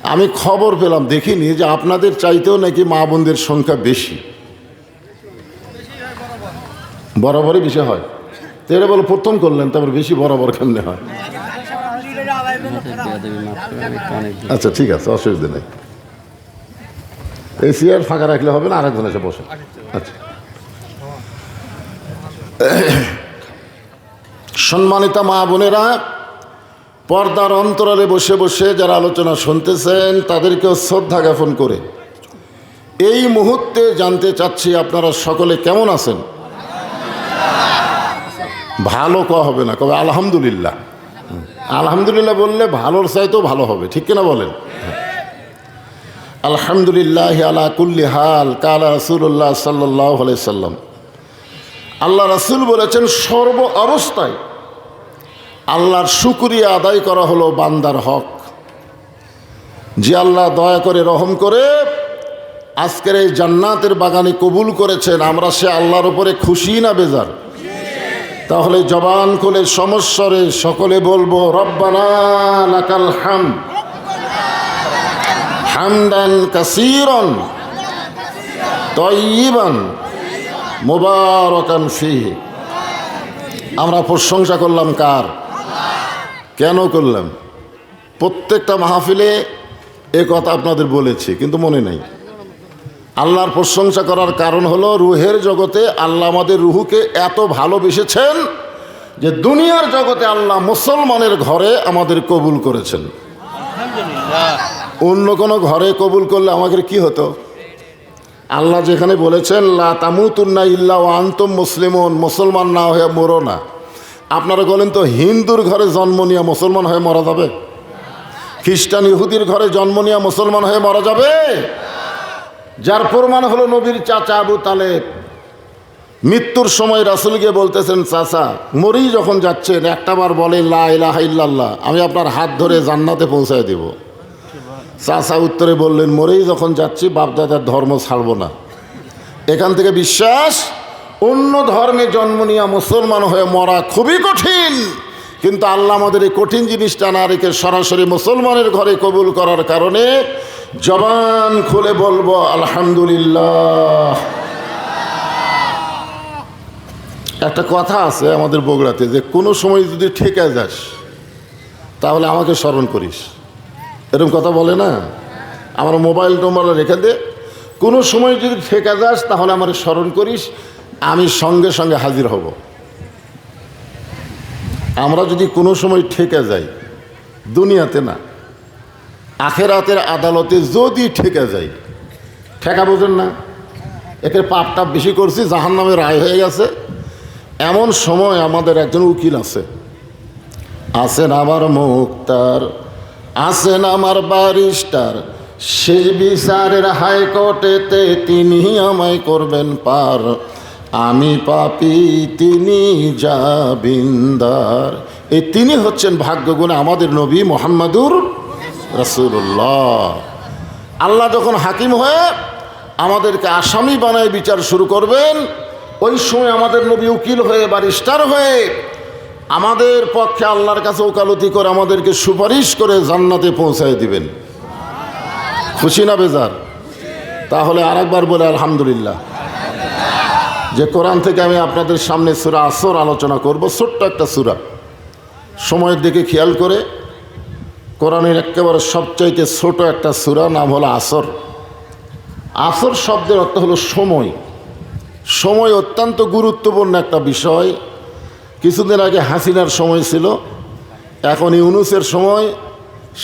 আমি খবর পেলাম, দেখিনি, যে আপনাদের চাইতেও নাকি মা বোনদের সংখ্যা বেশি। বরাবরই বেশি হয়। তো এটা বলে প্রথম করলেন, তারপর বেশি বরাবর কেমনে হয়? আচ্ছা ঠিক আছে, অসুবিধা নেই। এই চেয়ার ফাঁকা রাখলে হবে না, আরেকজন এসে বসে। আচ্ছা, সম্মানিত মা বোনেরা, পর্দার অন্তরালে বসে বসে যারা আলোচনা শুনতেছেন তাদেরকেও শ্রদ্ধা জ্ঞাপন করে এই মুহূর্তে জানতে চাচ্ছি আপনারা সকলে কেমন আছেন? ভালো ক হবে না, কবে আলহামদুলিল্লাহ। আলহামদুলিল্লাহ বললে ভালোর চাইতেও ভালো হবে, ঠিক কিনা বলেন? আলহামদুলিল্লাহ আলা কুল্লি হাল কালা রাসূলুল্লাহ সাল্লাল্লাহু আলাইহি সাল্লাম। আল্লাহ রাসূল বলেছেন, সর্ব অবস্থায় আল্লাহর শুকরিয়া আদায় করা হলো বান্দার হক। যে আল্লাহ দয়া করে রহম করে আজকের এই জান্নাতের বাগানে কবুল করেছেন, আমরা সে আল্লাহর উপরে খুশি না বেজার? তাহলে জবান খুলে সমস্বরে সকলে বলবো, রব্বানা লাকাল হামদ হামদান কাসীরান তাইয়িবান মুবারাকান ফীহি। আমরা প্রশংসা করলাম কার? কেন করলাম? প্রত্যেকটা মাহফিলে এ কথা আপনাদের বলেছি, কিন্তু মনে নেই। আল্লাহর প্রশংসা করার কারণ হলো, রুহের জগতে আল্লাহ আমাদের রুহুকে এত ভালোবেসেছেন যে দুনিয়ার জগতে আল্লাহ মুসলমানের ঘরে আমাদের কবুল করেছেন। অন্য কোনো ঘরে কবুল করলে আমাদের কি হতো? আল্লাহ যেখানে বলেছেন লা তামুতুন্না ইল্লা ওয়া আনতুম মুসলিমুন, মুসলমান না হয়ে মরো না। আপনারা বলেন তো, হিন্দুর ঘরে জন্ম নিয়ে মুসলমান হয়ে মরা যাবে? খ্রিস্টান ইহুদির ঘরে জন্ম নিয়ে মুসলমান হয়ে মরা যাবে? যার প্রমাণ হলো নবীর চাচা আবু তালেব মৃত্যুর সময় রাসূলকে বলতেছেন, চাচা মরেই যখন যাচ্ছেন একটাবার বলেন লা ইলাহা ইল্লাল্লাহ, আমি আপনার হাত ধরে জান্নাতে পৌঁছায় দেব। চাচা উত্তরে বললেন, মরেই যখন যাচ্ছি বাপদাদার ধর্ম ছাড়ব না। এখান থেকে বিশ্বাস, অন্য ধর্মে জন্ম নিয়ে মুসলমান হয়ে মরা খুবই কঠিন, কিন্তু আল্লাহ আমাদের এই কঠিন জিনিসটা না রেখে সরাসরি মুসলমানের ঘরে কবুল করার কারণে জবান খুলে বলবো আলহামদুলিল্লাহ। একটা কথা আছে আমাদের বগুড়াতে, যে কোনো সময় যদি ঠেকে যাস তাহলে আমাকে স্মরণ করিস, এরকম কথা বলে না? আমার মোবাইল টোম্বাইল রেখে দে, কোনো সময় যদি ঠেকে যাস তাহলে আমার স্মরণ করিস, আমি সঙ্গে সঙ্গে হাজির হব। আমরা যদি কোনো সময় ঠেকে যাই, দুনিয়াতে না আখেরাতের আদালতে যদি ঠেকে যাই, ঠেকা বোঝেন না, একে পাপটা বেশি করছি, জাহান্নামে রায় হয়ে গেছে, এমন সময় আমাদের একজন উকিল আছে, আছেন আমার মুক্তার, আছেন আমার ব্যারিস্টার, শেষ বিচারের হাইকোর্টেতে তিনি আমায় করবেন পার, আমি পাপী তিনি জামিনদার। এই তিনি হচ্ছেন ভাগ্যগুণে আমাদের নবী মুহাম্মাদুর রাসূলুল্লাহ। আল্লাহ যখন হাকিম হয়ে আমাদেরকে আসামি বানায় বিচার শুরু করবেন, ওই সময় আমাদের নবী উকিল হয়ে ব্যারিস্টার হয়ে আমাদের পক্ষে আল্লাহর কাছে ওকালতি করে আমাদেরকে সুপারিশ করে জান্নাতে পৌঁছায় দিবেন। খুশি না বেজার? তাহলে আরেকবার বলে আলহামদুলিল্লাহ। যে কোরআন থেকে আমি আপনাদের সামনে সূরা আসর আলোচনা করব, ছোট্ট একটা সূরা, সময়ের দিকে খেয়াল করে। কোরআনের একেবারে সবচাইতে ছোট একটা সূরা, নাম হলো আসর। আসর শব্দের অর্থ হলো সময়। সময় অত্যন্ত গুরুত্বপূর্ণ একটা বিষয়। কিছুদিন আগে হাসিনার সময় ছিল, এখন ইউনূসের সময়,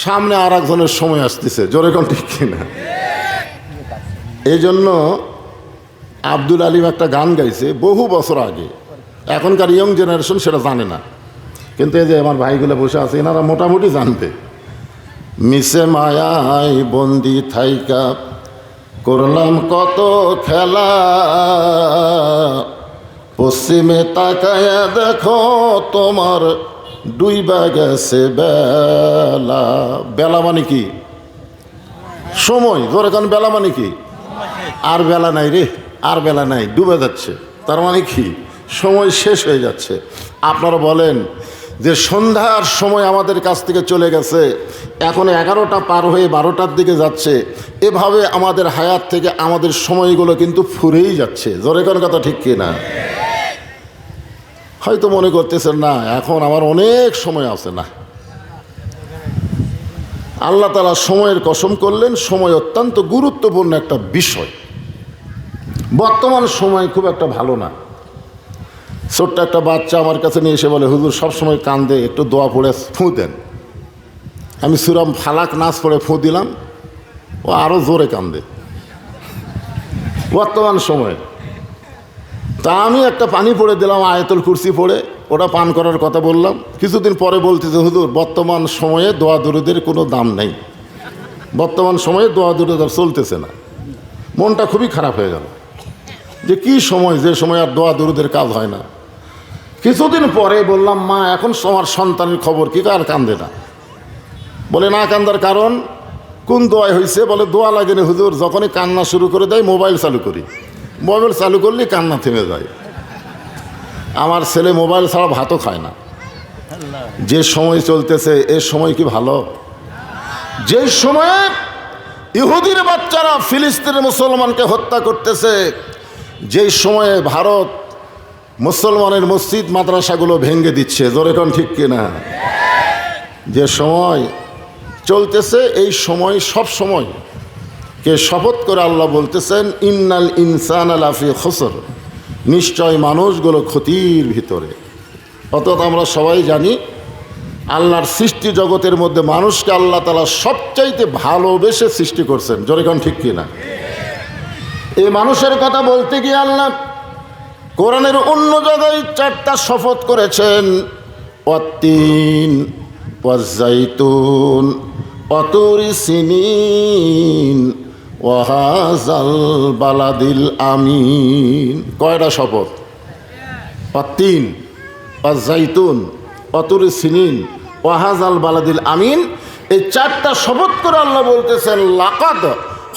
সামনে আর একজনের সময় আসতেছে, জোরে কোন ঠিক কিনা? এই জন্য আব্দুল আলিম একটা গান গাইছে বহু বছর আগে, এখনকার ইয়ং জেনারেশন সেটা জানে না, কিন্তু এই যে আমার ভাইগুলো বসে আছে এনারা মোটামুটি জানবে। মিশে মায়ায় বন্দি থাইকা করলাম কত খেলা, পশ্চিমে তাকায়া দেখো তোমার ডুইবা গেছে বেলা। বেলা মানে কি? সময়। ধরে কারণ বেলা মানে কি? আর বেলা নাই রে, আর বেলা নাই, ডুবে যাচ্ছে। তার মানে কি? সময় শেষ হয়ে যাচ্ছে। আপনারা বলেন যে সন্ধ্যার সময় আমাদের কাছ থেকে চলে গেছে, এখন 11টা পার হয়ে 12টার দিকে যাচ্ছে, এভাবে আমাদের হায়াত থেকে আমাদের সময়গুলো কিন্তু ফুরেই যাচ্ছে। জোরে কোন কথা ঠিক কি না? হয়তো মনে করতেছেন না এখন আমার অনেক সময় আছে। না, আল্লাহ তাআলা সময়ের কসম করলেন। সময় অত্যন্ত গুরুত্বপূর্ণ একটা বিষয়। বর্তমান সময় খুব একটা ভালো না। ছোট্ট একটা বাচ্চা আমার কাছে নিয়ে এসে বলে, হুজুর সবসময় কান্দে, একটু দোয়া পড়ে ফুঁ দেন। আমি সূরা ফালাক নাস পড়ে ফুঁ দিলাম, ও আরও জোরে কান্দে বর্তমান সময়ে। তা আমি একটা পানি পড়ে দিলাম আয়াতুল কুরসি পড়ে, ওটা পান করার কথা বললাম। কিছুদিন পরে বলতেছে, হুজুর বর্তমান সময়ে দোয়া দুরুদের কোনো দাম নেই, বর্তমান সময়ে দোয়া দুরুদ আর চলতেছে না। মনটা খুবই খারাপ হয়ে গেল যে কি সময়, যে সময় আর দোয়া দুরুদের কাজ হয় না। কিছুদিন পরে বললাম, মা এখন আমার সন্তানের খবর কি? আর কান্দে না। বলে না কান্দার কারণ কোন দোয়ায় হয়েছে? বলে দোয়া লাগেনি হুজুর, যখনই কান্না শুরু করে দেয় মোবাইল চালু করি, মোবাইল চালু করলে কান্না থেমে যায়। আমার ছেলে মোবাইল ছাড়া ভাতও খায় না। যে সময় চলতেছে এ সময় কি ভালো? যে সময়ে ইহুদির বাচ্চারা ফিলিস্তিনের মুসলমানকে হত্যা করতেছে, যেই সময়ে ভারত মুসলমানের মসজিদ মাদ্রাসাগুলো ভেঙে দিচ্ছে, জোরে কোন ঠিক কিনা? যে সময় চলতেছে এই সময়, সব সময় কে শপথ করে আল্লাহ বলতেছেন, ইন্নাল ইনসানা লাফি খুসর, নিশ্চয় মানুষগুলো ক্ষতির ভিতরে। অর্থাৎ আমরা সবাই জানি আল্লাহর সৃষ্টি জগতের মধ্যে মানুষকে আল্লাহ তাআলা সবচাইতে ভালোবেসে সৃষ্টি করছেন, জোরে কোন ঠিক কিনা? এই মানুষের কথা বলতে গিয়ে আল্লাহ কোরআনের অন্য জায়গায় 4টা শপথ করেছেন। ওয়াত্তিন ওয়াজ্জাইতুন ওয়াতুরি সিনিন ওয়াহাজাল বালাদিল আমিন। কয়টা শপথ? ওয়াত্তিন ওয়াজ্জাইতুন ওয়াতুরি সিনিন ওয়াহাজাল বালাদিল আমিন। এই 4টা শপথ করে আল্লাহ বলতেছেন, লাকাদ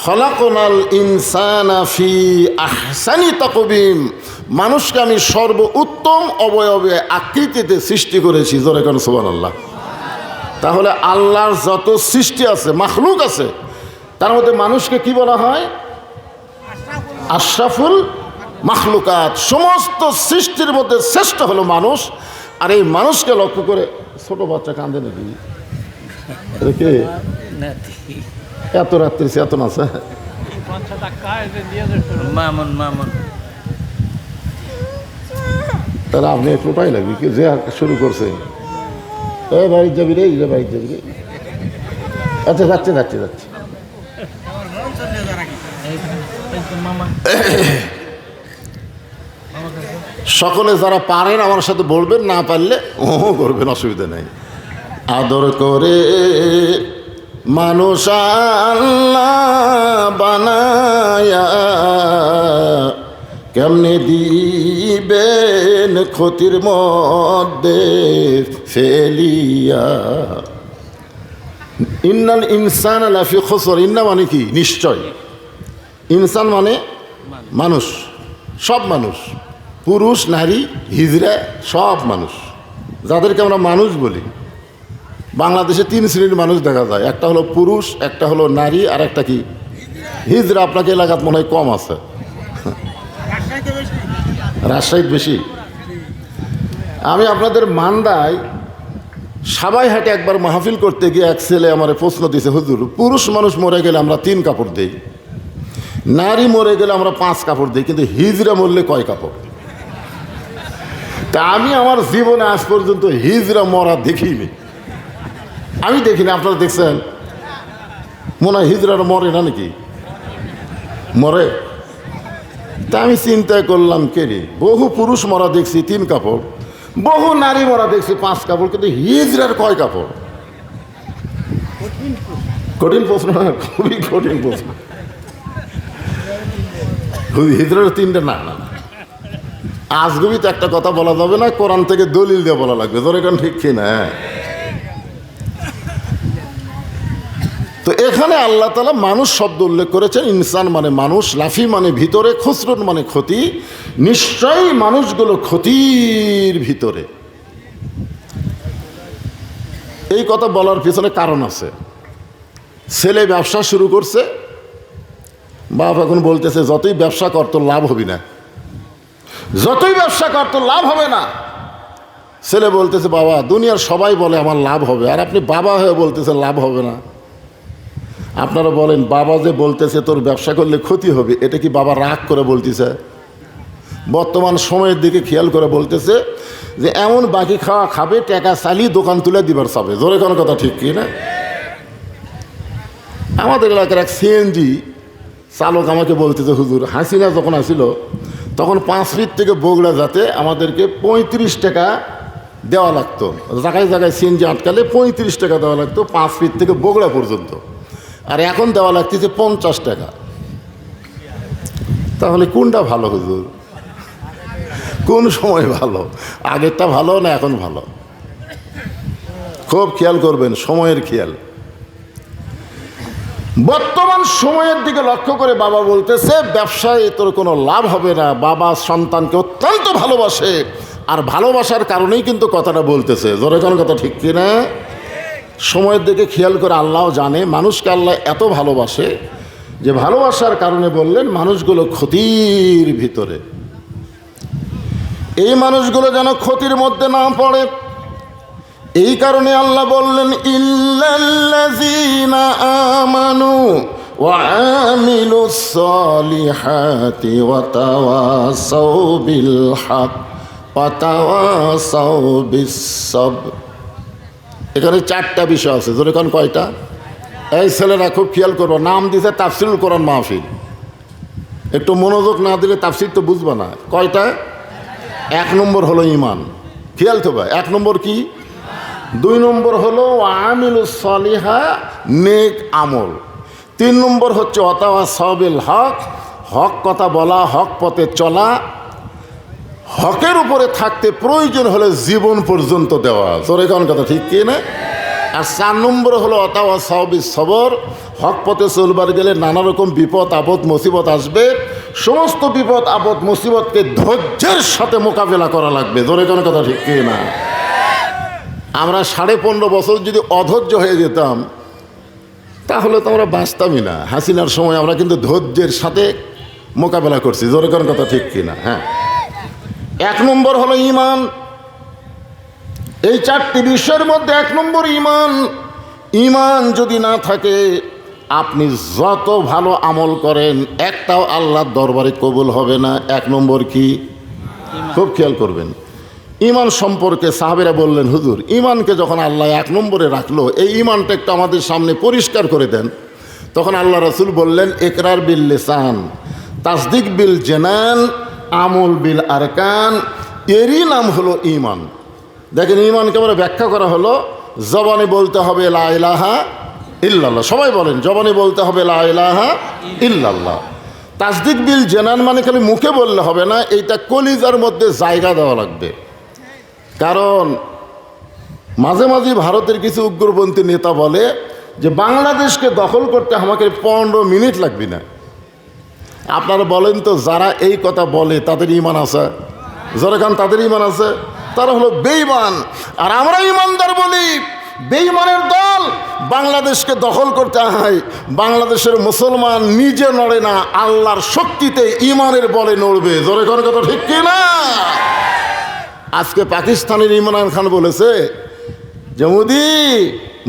খলাকনাল ইনসানা ফি আহসানি তাকবীম, মানুষকে আমি সর্ব উত্তম অবয়বে আকৃতিতে সৃষ্টি করেছি। জোরে কোন সুবহানাল্লাহ। তাহলে আল্লাহর যত সৃষ্টি আছে, মাখলুক আছে, তার মধ্যে মানুষকে কি বলা হয়? আশরাফুল মাখলুকাত। সমস্ত সৃষ্টির মধ্যে শ্রেষ্ঠ হলো মানুষ। আর এই মানুষকে লক্ষ্য করে ছোট বাচ্চা কান্দে নাকি? কে এত রাত্রি এত না? তাহলে আপনি একটুটাই লাগবে কি যে শুরু করছে? বাড়ির যাবি রে, বাড়ির যাবি রে। আচ্ছা যাচ্ছে যাচ্ছে যাচ্ছে। সকলে যারা পারেন আমার সাথে বলবেন, না পারলে ও করবেন, অসুবিধা নেই। আদর করে মানুষ আল্লাহ বানায়া কেমনে দিবেন ক্ষতির মধ্যে ফেলিয়া। ইন্নাল ইনসান লাফি খুসর। ইন্না মানে কি? নিশ্চয়। ইনসান মানে মানুষ, সব মানুষ, পুরুষ নারী হিজড়া সব মানুষ, যাদেরকে আমরা মানুষ বলি। বাংলাদেশে 3 শ্রেণীর মানুষ দেখা যায়, একটা হলো পুরুষ, একটা হলো নারী, আর একটা কি হিজড়া। আপনাকে এলাকাত মনে হয় কম আছে, রাজশাহীতে বেশি। আমি আপনাদের মান্দায় সাবাইহাটে একবার মাহফিল করতে গিয়ে এক ছেলে আমার প্রশ্ন দিয়েছে, হুজুর পুরুষ মানুষ মরে গেলে আমরা 3 কাপড় দিই, নারী মরে গেলে আমরা 5 কাপড় দিই, কিন্তু হিজড়া মরলে কয় কাপড়? তা আমি আমার জীবনে আজ পর্যন্ত হিজড়া মরা দেখিনি। আমি দেখিনি, আপনারা দেখছেন? মনে হয় হিজড়ারা মরে না নাকি? মরে। তা আমি চিন্তা করলাম, কে রে, বহু পুরুষ মরা দেখছি 3 কাপড়, বহু নারী মরা দেখছি 5 কাপড়, কিন্তু হিজড়ার কয় কাপড়? কঠিন প্রশ্ন, খুবই কঠিন প্রশ্ন। হিজড়ার 3টা না না, আজগুবি তো একটা কথা বলা যাবে না, কোরআন থেকে দলিল দিয়ে বলা লাগবে। তোর এখন ঠিক কি না? তো এখানে আল্লাহ তাআলা মানুষ শব্দ উল্লেখ করেছেন। ইনসান মানে মানুষ, লাফি মানে ভিতরে, খুসরুন মানে ক্ষতি। নিশ্চয়ই মানুষগুলো ক্ষতির ভিতরে। এই কথা বলার পিছনে কারণ আছে। ছেলে ব্যবসা শুরু করছে, বাপ এখন বলতেছে যতই ব্যবসা কর তোর লাভ হবি না, যতই ব্যবসা কর তোর লাভ হবে না। ছেলে বলতেছে বাবা দুনিয়ার সবাই বলে আমার লাভ হবে, আর আপনি বাবা হয়ে বলতেছেন লাভ হবে না। আপনারা বলেন বাবা যে বলতেছে তোর ব্যবসা করলে ক্ষতি হবে, এটা কি বাবা রাগ করে বলতেছে? বর্তমান সময়ের দিকে খেয়াল করে বলতেছে যে এমন বাকি খাওয়া খাবে টাকা চালিয়ে দোকান তুলে দিবার চাবে। জোরে কোনো কথা ঠিক কি না? আমাদের এলাকার এক সিএনজি চালক আমাকে বলতেছে হুজুর হাসিনা যখন আসিল তখন 5 ফিট থেকে বগুড়া যাতে আমাদেরকে 35 টাকা দেওয়া লাগতো। জায়গায় জায়গায় সিএনজি আটকালে 35 টাকা দেওয়া লাগতো 5 ফিট থেকে বগুড়া পর্যন্ত, আর এখন দেওয়া লাগতেছে 50 টাকা। তাহলে কোনটা ভালো হুজুর? কোন সময় ভালো? আগেরটা ভালো না এখন ভালো? খুব খেয়াল করবেন, সময়ের খেয়াল। বর্তমান সময়ের দিকে লক্ষ্য করে বাবা বলতেছে ব্যবসায় তোর কোনো লাভ হবে না। বাবা সন্তানকে অত্যন্ত ভালোবাসে, আর ভালোবাসার কারণেই কিন্তু কথাটা বলতেছে। জোরে কোন কথা ঠিক কিনা? সময়ের দিকে খেয়াল করে আল্লাহ জানে মানুষকে আল্লাহ এত ভালোবাসে যে ভালোবাসার কারণে বললেন মানুষগুলো ক্ষতির ভিতরে, এই মানুষগুলো যেন ক্ষতির মধ্যে না পড়ে। এই কারণে আল্লাহ বললেন ইল্লাল্লাযীনা আমানু ওয়া আমিলুস সালিহাতি ওয়া তাওয়াসাউ বিল হক ওয়া তাওয়াসাউ বিস সাবর। এখানে 4টা বিষয় আছে। জোরে কোন কয়টা? এই ছেলেরা খুব খেয়াল করবো, নাম দিছে তাফসীরুল কোরআন মাহফিল। একটু মনোযোগ না দিলে তাফসীর তো বুঝবা না। কয়টা? 1 নম্বর হলো ঈমান। খেয়াল তো ভাই, 1 নম্বর কি? 2 নম্বর হলো আমিলুস সালিহা, নেক আমল। 3 নম্বর হচ্ছে ওয়াতাওয়াসাউ বিল হক, হক কথা বলা, হক পথে চলা, হকের উপরে থাকতে প্রয়োজন হলে জীবন পর্যন্ত দেওয়া। জোরে কোন কথা ঠিক কি না? আর 4 নম্বর হলো ওয়াতাওয়াসাউ বিস সবর, হক পথে চলবার গেলে নানা রকম বিপদ আপদ মুসিবত আসবে, সমস্ত বিপদ আপদ মুসিবতকে ধৈর্যের সাথে মোকাবেলা করা লাগবে। জোরে কোন কথা ঠিক কি না? আমরা 15.5 বছর যদি অধৈর্য হয়ে যেতাম তাহলে তো আমরা বাঁচতামই না। হাসিনার সময় আমরা কিন্তু ধৈর্যের সাথে মোকাবেলা করছি। জোরে কোন কথা ঠিক কিনা? হ্যাঁ। 1 নম্বর হলো ঈমান। এই 4টি বিষয়ের মধ্যে 1 নম্বর ঈমান। ঈমান যদি না থাকে আপনি যত ভালো আমল করেন একটাও আল্লাহর দরবারে কবুল হবে না। 1 নম্বর কি? খুব খেয়াল করবেন। ঈমান সম্পর্কে সাহাবীরা বললেন হুজুর ঈমানকে যখন আল্লাহ 1 নম্বরে রাখলো, এই ঈমানটা একটু আমাদের সামনে পরিষ্কার করে দেন। তখন আল্লাহ রাসূল বললেন ইকরার বিল লিসান, তাসদিক বিল জানান, আমল বিল আরকান। এরই নাম হলো ঈমান। দেখেন ঈমানকে আমরা ব্যাখ্যা করা হলো জবানে বলতে হবে লা ইলাহা ইল্লাল্লাহ। সবাই বলেন জবানে বলতে হবে লা ইলাহা ইল্লাল্লাহ। তাসদিক বিল জানান মানে খালি মুখে বললে হবে না, এইটা কলিজার মধ্যে জায়গা দেওয়া লাগবে। কারণ মাঝে মাঝে ভারতের কিছু উগ্রপন্থী নেতা বলে যে বাংলাদেশকে দখল করতে আমাকে 15 মিনিট লাগবে না। আপনারা বলেন তো যারা এই কথা বলে তাদের ঈমান আছে? যারা খান তাদের ঈমান আছে? তারা হলো বেঈমান। আর আমরা ঈমানদার বলি বেঈমানের দল বাংলাদেশকে দখল করতে হয়। বাংলাদেশের মুসলমান নিজে নড়ে না, আল্লাহর শক্তিতে ঈমানের বলে নড়বে। জোরে কোন কথা ঠিক কি না? আজকে পাকিস্তানের ইমরান খান বলেছে যে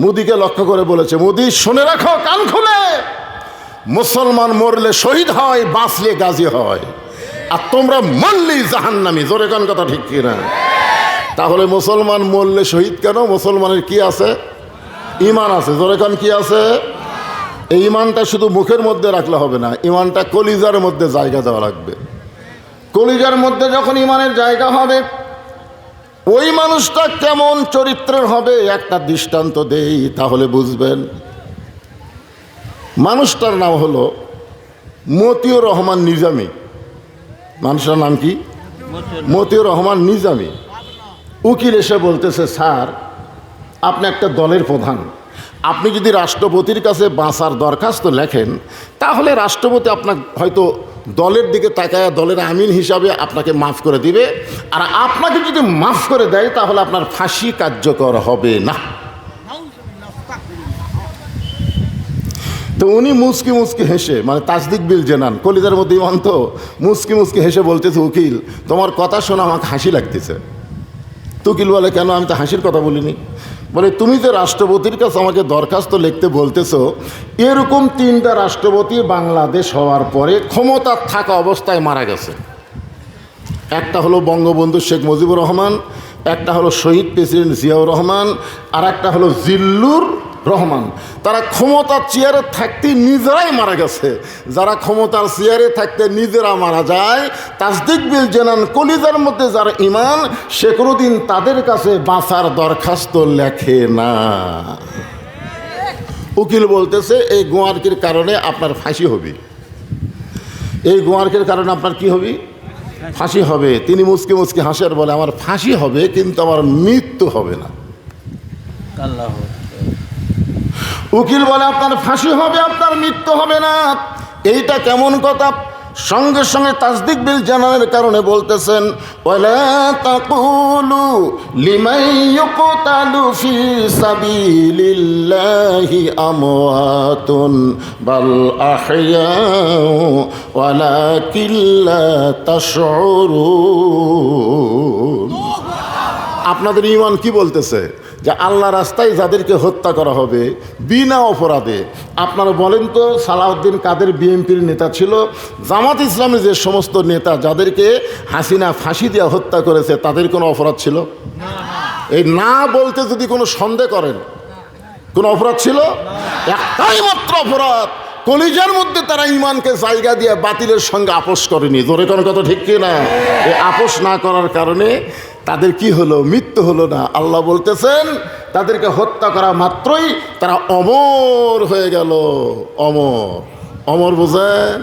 মোদিকে লক্ষ্য করে বলেছে, মোদি শুনে রাখো কান খুলে, মুসলমান মরলে শহীদ হয়, বাঁচলে গাজী হয়, আর তোমরা মরলেই জাহান্নামী। জোরে কোন কথা ঠিক কি না? তাহলে মুসলমান মরলে শহীদ কেন? মুসলমানের কি আছে? ঈমান আছে। জোরে কোন কি আছে? এই ঈমানটা শুধু মুখের মধ্যে রাখলে হবে না, ঈমানটা কলিজার মধ্যে জায়গা দেওয়া লাগবে। কলিজার মধ্যে যখন ঈমানের জায়গা হবে ওই মানুষটা কেমন চরিত্রের হবে একটা দৃষ্টান্ত দেই তাহলে বুঝবেন। মানুষটার নাম হলো মতিউর রহমান নিজামী। মানুষটার নাম কি? মতিউর রহমান নিজামী। উকিল এসে বলতেছে স্যার আপনি একটা দলের প্রধান, আপনি যদি রাষ্ট্রপতির কাছে বাঁচার দরখাস্ত লেখেন তাহলে রাষ্ট্রপতি আপনার হয়তো দলের দিকে তাকায় দলের আমিন হিসাবে আপনাকে মাফ করে দিবে, আর আপনাকে যদি মাফ করে দেয় তাহলে আপনার ফাঁসি কার্যকর হবে না। তো উনি মুসকি মুসকি হেসে, মানে তাসদিক বিল জেনান, কলিজার মধ্যে ইমান, তো মুসকি মুসকি হেসে বলতেছে, উকিল তোমার কথা শোনা আমাকে হাসি লাগতেছে। তো উকিল বলে, কেন? আমি তো হাসির কথা বলিনি। বলে, তুমি যে রাষ্ট্রপতির কাছে আমাকে দরখাস্ত লিখতে বলতেছো, এরকম 3টা রাষ্ট্রপতি বাংলাদেশ হওয়ার পরে ক্ষমতা থাকা অবস্থায় মারা গেছে। একটা হলো বঙ্গবন্ধু শেখ মুজিবুর রহমান, একটা হলো শহীদ প্রেসিডেন্ট জিয়াউর রহমান, আর একটা হলো জিল্লুর রহমান। তারা ক্ষমতার চেয়ারে থাকতে নিজেরাই মারা গেছে। যারা ক্ষমতার চেয়ারে থাকতে নিজেরা মারা যায়, তাসদিক বিল জানান কলিজার মধ্যে যার ইমান, সে কোনোদিন তাদের কাছে বাঁচার দরখাস্ত লেখে না। উকিল বলতেছে, এই গোয়ার্কের কারণে আপনার ফাঁসি হবে। এই গোয়ার্কের কারণে আপনার কি হবে? ফাঁসি হবে। তিনি মুসকি মুসকি হাসের বলে, আমার ফাঁসি হবে কিন্তু আমার মৃত্যু হবে না। উকিল বলে, আপনার ফাঁসি হবে, আপনার মৃত্যু হবে না। এইটা কেমন কথা? সঙ্গে সঙ্গে তাসদিক বিল জানানোর কারণে বলতেছেন, ওয়ালা তাকুলু লিমান ইউকতালু ফি সাবিলিল্লাহি আমওয়াতুন বাল আহইয়াউ ওয়ালাকিন লা তাশউরুন। আপনাদের ঈমান কি বলতেছে? যে আল্লাহ রাস্তায় যাদেরকে হত্যা করা হবে বিনা অপরাধে। আপনারা বলেন তো, সালাউদ্দিন কাদের বিএনপির নেতা ছিল? জামাত ইসলামের যে সমস্ত নেতা যাদেরকে হাসিনা ফাঁসি দিয়ে হত্যা করেছে, তাদের কোনো অপরাধ ছিল? এই না বলতে যদি কোনো সন্দেহ করেন, কোনো অপরাধ ছিল? একটাই মাত্র অপরাধ, কলিজার মধ্যে তারা ইমানকে জায়গা দিয়ে বাতিলের সঙ্গে আপোষ করেনি। জোরে কোনো কথা ঠিক কি না? এই আপোষ না করার কারণে তাদের কি হলো? মৃত্যু হলো না। আল্লাহ বলতেছেন, তাদেরকে হত্যা করা মাত্রই তারা অমর হয়ে গেল। অমর, অমর বোঝেন?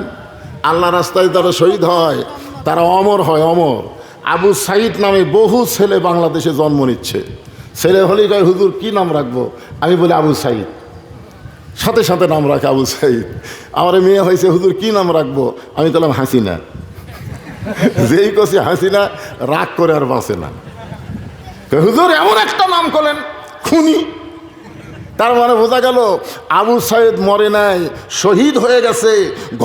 আল্লাহ রাস্তায় যারা শহীদ হয় তারা অমর হয়, অমর। আবু সাইদ নামে বহু ছেলে বাংলাদেশে জন্ম নিচ্ছে। ছেলে হলেই কয়, হুজুর কি নাম রাখবো? আমি বলি আবু সাইদ, সাথে সাথে নাম রাখে আবু সাইদ। আমার মেয়ে হয়েছে, হুজুর কি নাম রাখবো? আমি বললাম হাসিনা। যেই কষে হাসিনা, রাগ করে আর বাঁচে না। হুজুর এমন একটা নাম করলেন, খুনি। তার মানে বোঝা গেল আবু সাইদ মরে নাই, শহীদ হয়ে গেছে,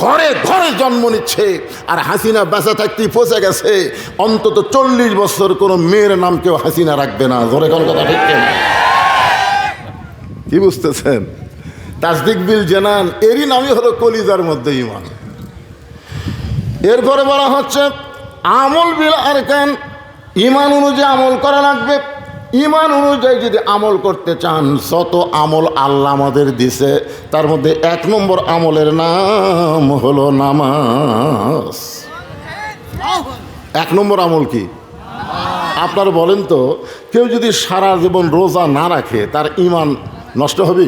ঘরে ঘরে জন্ম নিচ্ছে। আর হাসিনা বেঁচে থাকতেই পচে গেছে। অন্তত 40 বছর কোনো মেয়ের নাম কেউ হাসিনা রাখবে না। ধরে কোন কথা ঠিক না? কি বুঝতেছেন? তাসদিক বিল জানান এরই নামই হলো কলিজার মধ্যে ইমান। এরপরে বলা হচ্ছে আমল বিল আরকান, ইমান অনুযায়ী আমল করা লাগবে। ইমান অনুযায়ী যদি আমল করতে চান, যত আমল আল্লাহ আমাদের দিছে তার মধ্যে 1 নম্বর আমলের নাম হলো নামাজ। 1 নম্বর আমল কি? আপনারা বলেন তো, কেউ যদি সারা জীবন রোজা না রাখে তার ইমান নষ্ট হবে?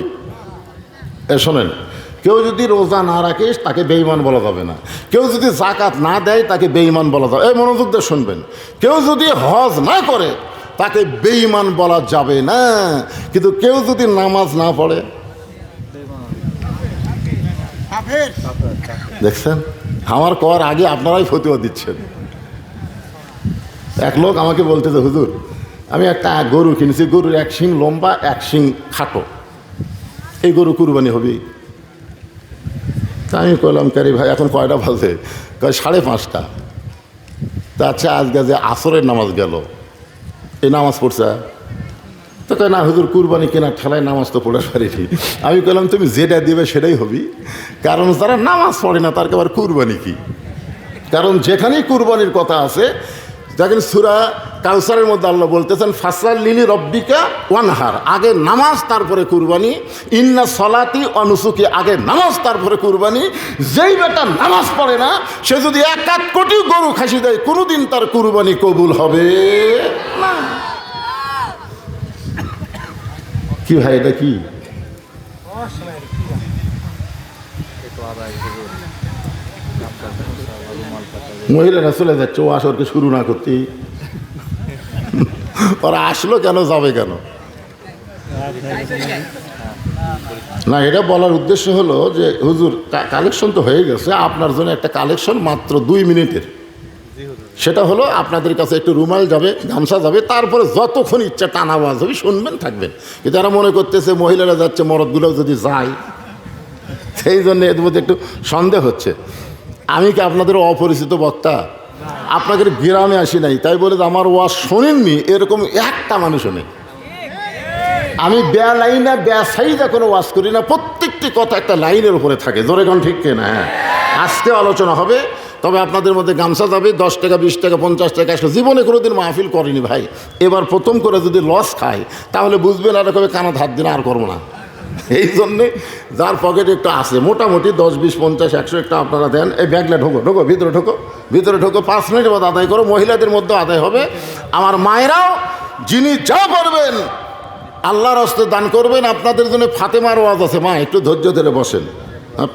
শোনেন, কেউ যদি রোজা না রাখে তাকে বেঈমান বলা যাবে না। কেউ যদি যাকাত না দেয় তাকে বেঈমান বলা যাবে। এই মনোযোগ দিয়ে শুনবেন, কেউ যদি হজ না করে তাকে বেঈমান বলা যাবে না। কিন্তু কেউ যদি নামাজ না পড়ে, দেখছেন, আমার কর আগে আপনারাই ফতোয়া দিচ্ছেন। এক লোক আমাকে বলতেছে, হুজুর আমি একটা গরু কিনেছি, গরুর 1 শিং লম্বা 1 শিং খাটো, এই গরু কুরবানি হবে। তা আমি বললাম, কারি ভাই এখন কয়টা বাজে? কয় 5:30। তা আচ্ছা, আজকে যে আসরের নামাজ গেল, এই নামাজ পড়ছে? তো কয় না হুজুর, কুরবানি কেনার ঠেলায় নামাজ তো পড়ে পারিনি। আমি বললাম, তুমি যেটা দিবে সেটাই হবি, কারণ যারা নামাজ পড়ে না তার আবার কুরবানি কি? কারণ যেখানেই কুরবানির কথা আছে, দেখেন সূরা কাউসারের মধ্যে আল্লাহ বলতেছেন, ফাসাল্লি লিরাব্বিকা ওয়ানহার, আগে নামাজ তারপরে কুরবানি। ইন্না সলাতি ওয়া নুসুকি, আগে নামাজ তারপরে কুরবানি। যেই বেটা নামাজ পড়ে না, সে যদি 1 কোটি গরু খাসি দেয়, কোনোদিন তার কুরবানি কবুল হবে না। কি ভাই, এটা কি? মহিলারা চলে যাচ্ছে, ও আসরকে শুরু না করতেই। ওরা আসলো কেন, যাবে কেন? না, এটা বলার উদ্দেশ্য হলো যে হুজুর কালেকশন তো হয়ে গেছে, আপনার জন্য একটা কালেকশন মাত্র 2 মিনিটের। সেটা হলো আপনাদের কাছে একটু রুমাল যাবে, গামছা যাবে, তারপরে যতক্ষণ ইচ্ছা টানা আওয়াজ হবে শুনবেন, থাকবেন। কিন্তু এরা মনে করতেছে মহিলারা যাচ্ছে, মরদগুলোও যদি যায় সেই জন্য এর মধ্যে একটু সন্দেহ হচ্ছে। আমি কি আপনাদের অপরিচিত বক্তা? আপনাদের গ্রামে আসি নাই তাই বলে আমার ওয়াজ শোনেননি এরকম একটা মানুষও নেই। আমি লাইনে সাইডে কোনো ওয়াজ করি না, প্রত্যেকটি কথা একটা লাইনের উপরে থাকে। জোরে গান ঠিক কিনা? হ্যাঁ, আজকে আলোচনা হবে, তবে আপনাদের মধ্যে গামছা যাবে 10 টাকা 20 টাকা 50 টাকা 100। জীবনে কোনো দিন মাহফিল করিনি ভাই, এবার প্রথম করে যদি লস খাই তাহলে বুঝবেন আর কবে কানা ধার দিন আর করবো না। এই জন্যে যার পকেটে একটু আছে মোটামুটি 10 20 50 100 একটা আপনারা দেন। এই ব্যাগটা ঢোকো ভিতরে ঢোকো 5 মিনিটের মধ্যে আদায় করো। মহিলাদের মধ্যে আদায় হবে। আমার মায়েরাও যিনি যা করবেন আল্লাহর হস্তে দান করবেন। আপনাদের জন্য ফাতেমার ওয়াজ আছে, মা একটু ধৈর্য ধরে বসেন,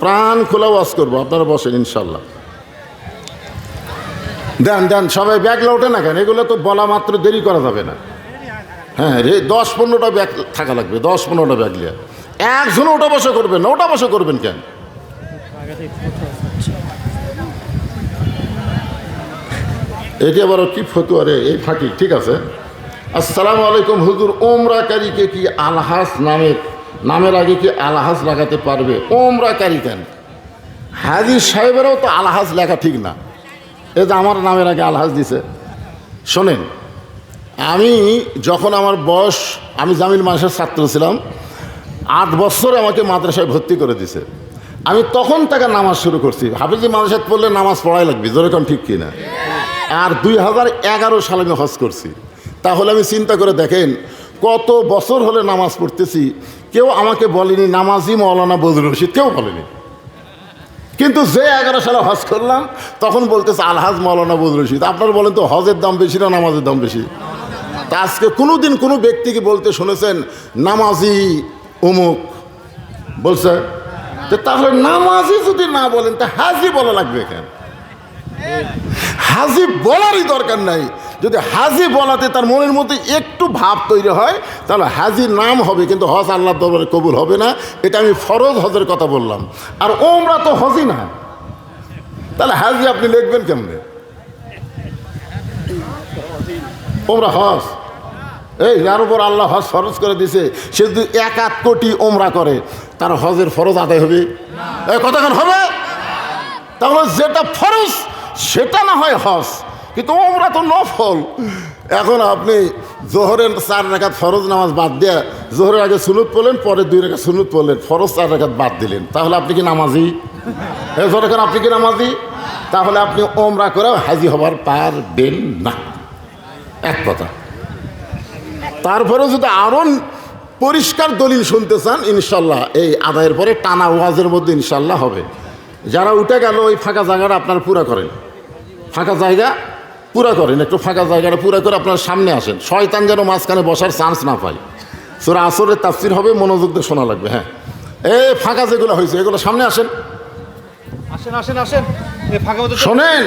প্রাণ খোলা ওয়াজ করবো, আপনারা বসেন ইনশাল্লাহ। দেন সবাই ব্যাগলা ওঠে না কেন? এগুলো তো বলা মাত্র দেরি করা যাবে না। হ্যাঁ রে, 10-15টা ব্যাগ থাকা লাগবে, 10-15টা ব্যাগ নিয়ে একজন ওটা বসে করবেন না। ওটা বসে করবেন কেন? এটি আবার কি ফতুয়া রে, এই ফাঁকি। ঠিক আছে, আসসালামু আলাইকুম হুজুর, ওমরাকারীকে কি আলহাজ নামের আগে কি আলহাজ লাগাতে পারবে? ওমরাকারী কেন? হাজি সাহেবেরও তো আলহাজ লেখা ঠিক না। এই যে আমার নামের আগে আলহাজ দিছে। শোনেন, আমি যখন আমার বয়স, আমি জামিল মাদ্রাসার ছাত্র ছিলাম, 8 বছর আমাকে মাদ্রাসায় ভর্তি করে দিছে। আমি তখন থেকে নামাজ শুরু করছি। হাফিজি মাদ্রাসায় পড়লে নামাজ পড়াই লাগবে, যেরকম ঠিক কিনা? আর 2011 সালে আমি হজ করছি। তাহলে আমি চিন্তা করে দেখেন কত বছর হলে নামাজ পড়তেছি। কেউ আমাকে বলেনি নামাজি মৌলানা বজরুল রশিদ, কেউ বলেনি। কিন্তু যে 11 সালে হজ করলাম তখন বলতেছে আলহাজ মৌলানা বজরুল রশিদ। আপনারা বলেন তো হজের দাম বেশি না নামাজের দাম বেশি? তা আজকে কোনো দিন কোনো ব্যক্তিকে বলতে শুনেছেন নামাজি অমুক বলছে? তাহলে নামাজি যদি না বলেন তা হাজি বলা লাগবে কেন? হাজি বলারই দরকার নাই। যদি হাজি বলাতে তার মনের মধ্যে একটু ভাব তৈরি হয় তাহলে হাজির নাম হবে, কিন্তু হজ আল্লাহর দরবারে কবুল হবে না। এটা আমি ফরজ হজের কথা বললাম। আর ওমরা তো হজই না, তাহলে হাজি আপনি লিখবেন কেমনে? ওমরা হজ, এই যার উপর আল্লাহ হজ ফরজ করে দিছে, সে যদি 1 কোটি ওমরা করে তার হজের ফরজ আদায় হবে? কতক্ষণ হবে? তাহলে যেটা ফরজ সেটা না হয় হজ, কিন্তু ওমরা তো নফল। এখন আপনি জোহরের 4 রাকাত ফরজ নামাজ বাদ দিয়ে জোহরের আগে সুন্নত পড়লেন, পরে 2 রাকাত সুন্নত পড়লেন, ফরজ 4 রাকাত বাদ দিলেন, তাহলে আপনি কি নামাজি? এখন আপনি কি নামাজি? তাহলে আপনি ওমরা করেও হাজি হবার পারবেন না, এক কথা। তারপরে যদি আরও পরিষ্কার দলিল শুনতে চান ইনশাল্লাহ এই আদায়ের পরে টানা ওয়াজের মধ্যে ইনশাল্লাহ হবে। যারা উঠে গেল ওই ফাঁকা জায়গাটা আপনারা পুরা করেন, ফাঁকা জায়গা পুরা করেন, একটু ফাঁকা জায়গাটা পুরা করে আপনার সামনে আসেন, শয়তান যেন মাঝখানে বসার চান্স না পায়। সূরা আসরের তাফসীর হবে, মনোযোগ দিয়ে শোনা লাগবে। হ্যাঁ, এই ফাঁকা যেগুলো হয়েছে এগুলো সামনে আসেন, শোনেন।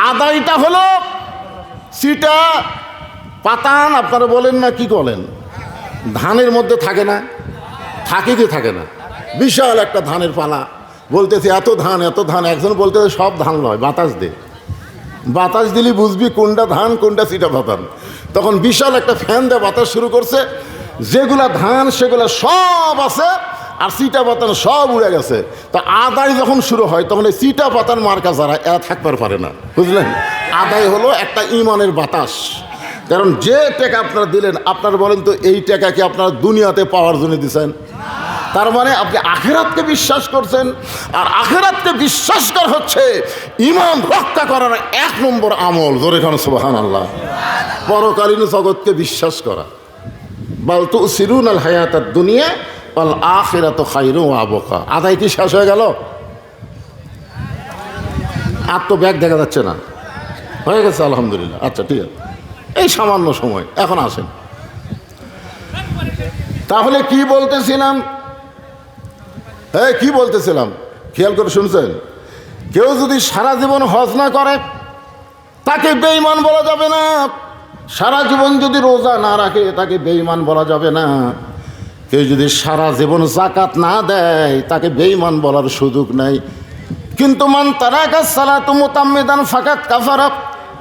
আদায়টা হলো সিটা পাতান, আপনারা বলেন না কি বলেন, ধানের মধ্যে থাকে না? থাকে কি থাকে না? বিশাল একটা ধানের পালা, বলতেছে এত ধান এত ধান। একজন বলতেছে সব ধান নয়, বাতাস দে, বাতাস দিলে বুঝবি কোনটা ধান কোনটা সিটা পাতান। তখন বিশাল একটা ফ্যান দিয়ে বাতাস শুরু করছে, যেগুলা ধান সেগুলা সব আছে আর সিটা পাতান সব উড়ে গেছে। তা আদায় যখন শুরু হয় তখন এই সিটা পাতান মার্কা যারা এরা থাকবার পারে না, বুঝলেন? আদায় হলো একটা ইমানের বাতাস। কারণ যে টাকা আপনারা দিলেন, আপনারা বলেন তো এই টাকা কি আপনারা দুনিয়াতে পাওয়ার জন্য দিচ্ছেন? তার মানে আপনি আখিরাতকে বিশ্বাস করছেন, আর আখিরাতকে বিশ্বাস করা হচ্ছে ঈমান রক্ষা করার 1 নম্বর আমল। জোরে খান সুবহানাল্লাহ। পরকালীন জগৎকে বিশ্বাস করা। বাল তুসিরুনাল হায়াতাদ দুনিয়া ওয়াল আখিরাতু খায়রুন ওয়া আবকা। আদায় কি শেষ হয়ে গেল? আর তো ব্যাগ দেখা যাচ্ছে না, হয়ে গেছে আলহামদুলিল্লাহ। আচ্ছা ঠিক আছে, এই সামান্য সময়, এখন আসেন। তাহলে কি বলতেছিলাম? কি বলতেছিলাম খেয়াল করে শুনছেন? কেউ যদি সারা জীবন হজ না করে তাকে বেঈমান বলা যাবে না। সারা জীবন যদি রোজা না রাখে তাকে বেঈমান বলা যাবে না। কেউ যদি সারা জীবন যাকাত না দেয় তাকে বেঈমান বলার সুযোগ নাই। কিন্তু মান তারাকা সালাতু মুতাম্মিদান ফাকাত কাফারা,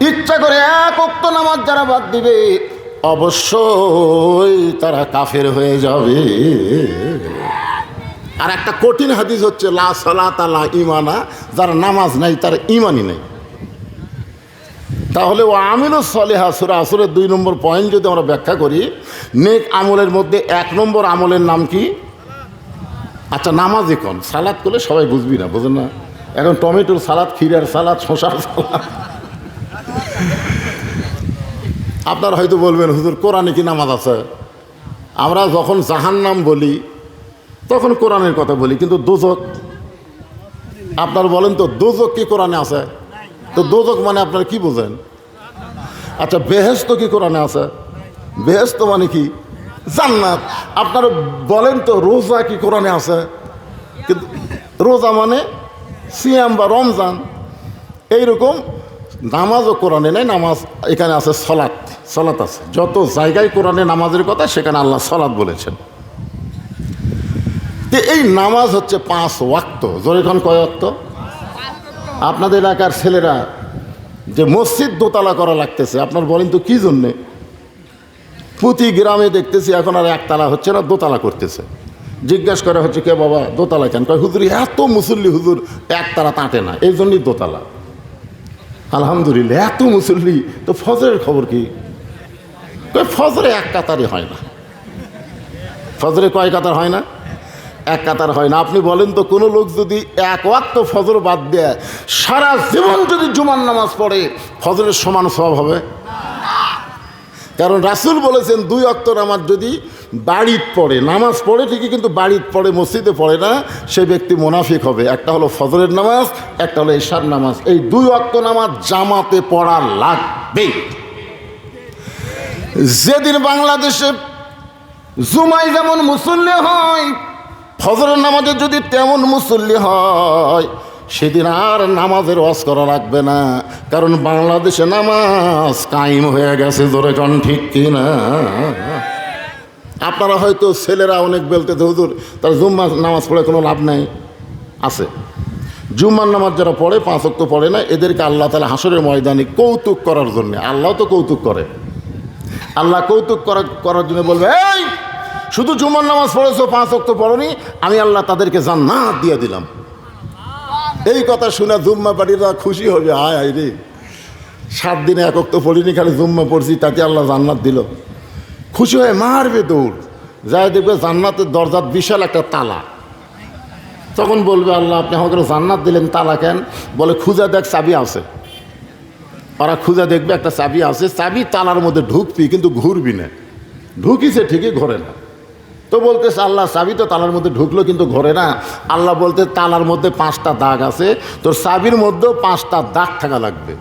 ইচ্ছা করে 1 ওয়াক্ত নামাজ যারা বাদ দিবে অবশ্যই তারা কাফের হয়ে যাবে। আর একটা কঠিন হাদিস হচ্ছে লা সালাতা লা ঈমানা, যার নামাজ নাই তার ঈমানই নেই। তাহলে ও আমিলুস সলিহা সূরা আসরের 2 নম্বর পয়েন্ট যদি আমরা ব্যাখ্যা করি, নেক আমলের মধ্যে 1 নম্বর আমলের নাম কি? আচ্ছা নামাজে কোন সালাদ করলে সবাই বুঝবি না, বুঝেন না? এখন টমেটোর সালাদ, ক্ষীরার সালাদ, শশার সালাদ। আপনারা হয়তো বলবেন হুজুর কোরআনে কি নামাজ আছে? আমরা যখন জাহান্নাম বলি তখন কোরআনের কথা বলি, কিন্তু দোজক আপনার বলেন তো দোজক কি কোরআনে আছে? তো দোজক মানে আপনারা কি বোঝেন? আচ্ছা বেহেশত কি কোরআনে আছে? বেহেশত মানে কি? জান্নাত। আপনারা বলেন তো রোজা কি কোরআনে আছে? কিন্তু রোজা মানে সিয়াম বা রমজান। এইরকম নামাজও কোরআনে নেই, নামাজ এখানে আছে সলাৎ, সলাৎ আছে। যত জায়গায় কোরআনে নামাজের কথা সেখানে আল্লাহ সলাৎ বলেছেন। তো এই নামাজ হচ্ছে 5 ওয়াক্ত। জোরে খান কয় ওয়াক্ত? আপনাদের এলাকার ছেলেরা যে মসজিদ দোতলা করা লাগতেছে, আপনার বলেন তো কি জন্যে? প্রতি গ্রামে দেখতেছি এখন আর একতলা হচ্ছে না, দোতলা করতেছে। জিজ্ঞাসা করা হচ্ছে কে বাবা দোতলা কেন? কয় হুজুর এত মুসল্লি হুজুর একতলা তাঁটে না, এই জন্যই দোতলা। আলহামদুলিল্লাহ, এত মুসল্লি তো ফজরের খবর কি? ফজরে 1 কাতারে হয় না। ফজরে কয় কাতার হয় না? 1 কাতার হয় না। আপনি বলেন তো কোনো লোক যদি 1 ওয়াক্ত ফজর বাদ দেয়, সারা জীবন যদি জুমার নামাজ পড়ে ফজরের সমান সওয়াব হবে? কারণ রাসূল বলেছেন 2 ওয়াক্ত নামাজ যদি বাড়িত পড়ে, নামাজ পড়ে ঠিকই কিন্তু বাড়িত পড়ে, মসজিদে পড়ে না, সে ব্যক্তি মুনাফিক হবে। একটা হলো ফজরের নামাজ, একটা হলো ইশার নামাজ। এই 2 ওয়াক্ত নামাজ জামাতে পড়া লাগবে। যেদিন বাংলাদেশে জুমায় যেমন মুসল্লি হয়, ফজরের নামাজে যদি তেমন মুসল্লি হয়, সেদিন আর নামাজের ওয়াজ করা লাগবে না, কারণ বাংলাদেশে নামাজ কায়েম হয়ে গেছে। জোরে কোন ঠিক কিনা? আপনারা হয়তো ছেলেরা অনেক বলতে হুজুর তার জুম্মার নামাজ পড়ে কোনো লাভ নাই। আছে জুম্মার নামাজ যারা পড়ে 5 ওয়াক্ত পড়ে না, এদেরকে আল্লাহ তাআলা হাসরের ময়দানে কৌতুক করার জন্য, আল্লাহ তো কৌতুক করে, আল্লাহ কৌতুক করার জন্য বলবে এই শুধু জুম্মার নামাজ পড়েছো 5 ওয়াক্ত পড়নি, আমি আল্লাহ তাদেরকে জান্নাত দিয়ে দিলাম। এই কথা শুনে জুম্মা পার্টিরা খুশি হবে, হায় হায় রে 7 দিনে 1 ওয়াক্ত পড়িনি, খালি জুম্মা পড়ছি, তাতে আল্লাহ জান্নাত দিল। খুশি হয়ে মারবে দৌড়, যাই দেখবে জান্নাতের দরজার বিশাল একটা তালা। তখন বলবে আল্লাহ আপনি আমাকে জান্নাত দিলেন, তালা কেন? বলে খুঁজে দেখ চাবি আছে। ওরা খুঁজে দেখবে একটা চাবি আছে, চাবি তালার মধ্যে ঢুকবি কিন্তু ঘুরবি না। ঢুকিছে ঠিকই ঘোরে না। তো বলতেছে আল্লাহ চাবি তো তালার মধ্যে ঢুকলো কিন্তু ঘোরে না। আল্লাহ বলতে তালার মধ্যে 5টা দাগ আছে, তোর চাবির মধ্যেও 5টা দাগ থাকা লাগবে,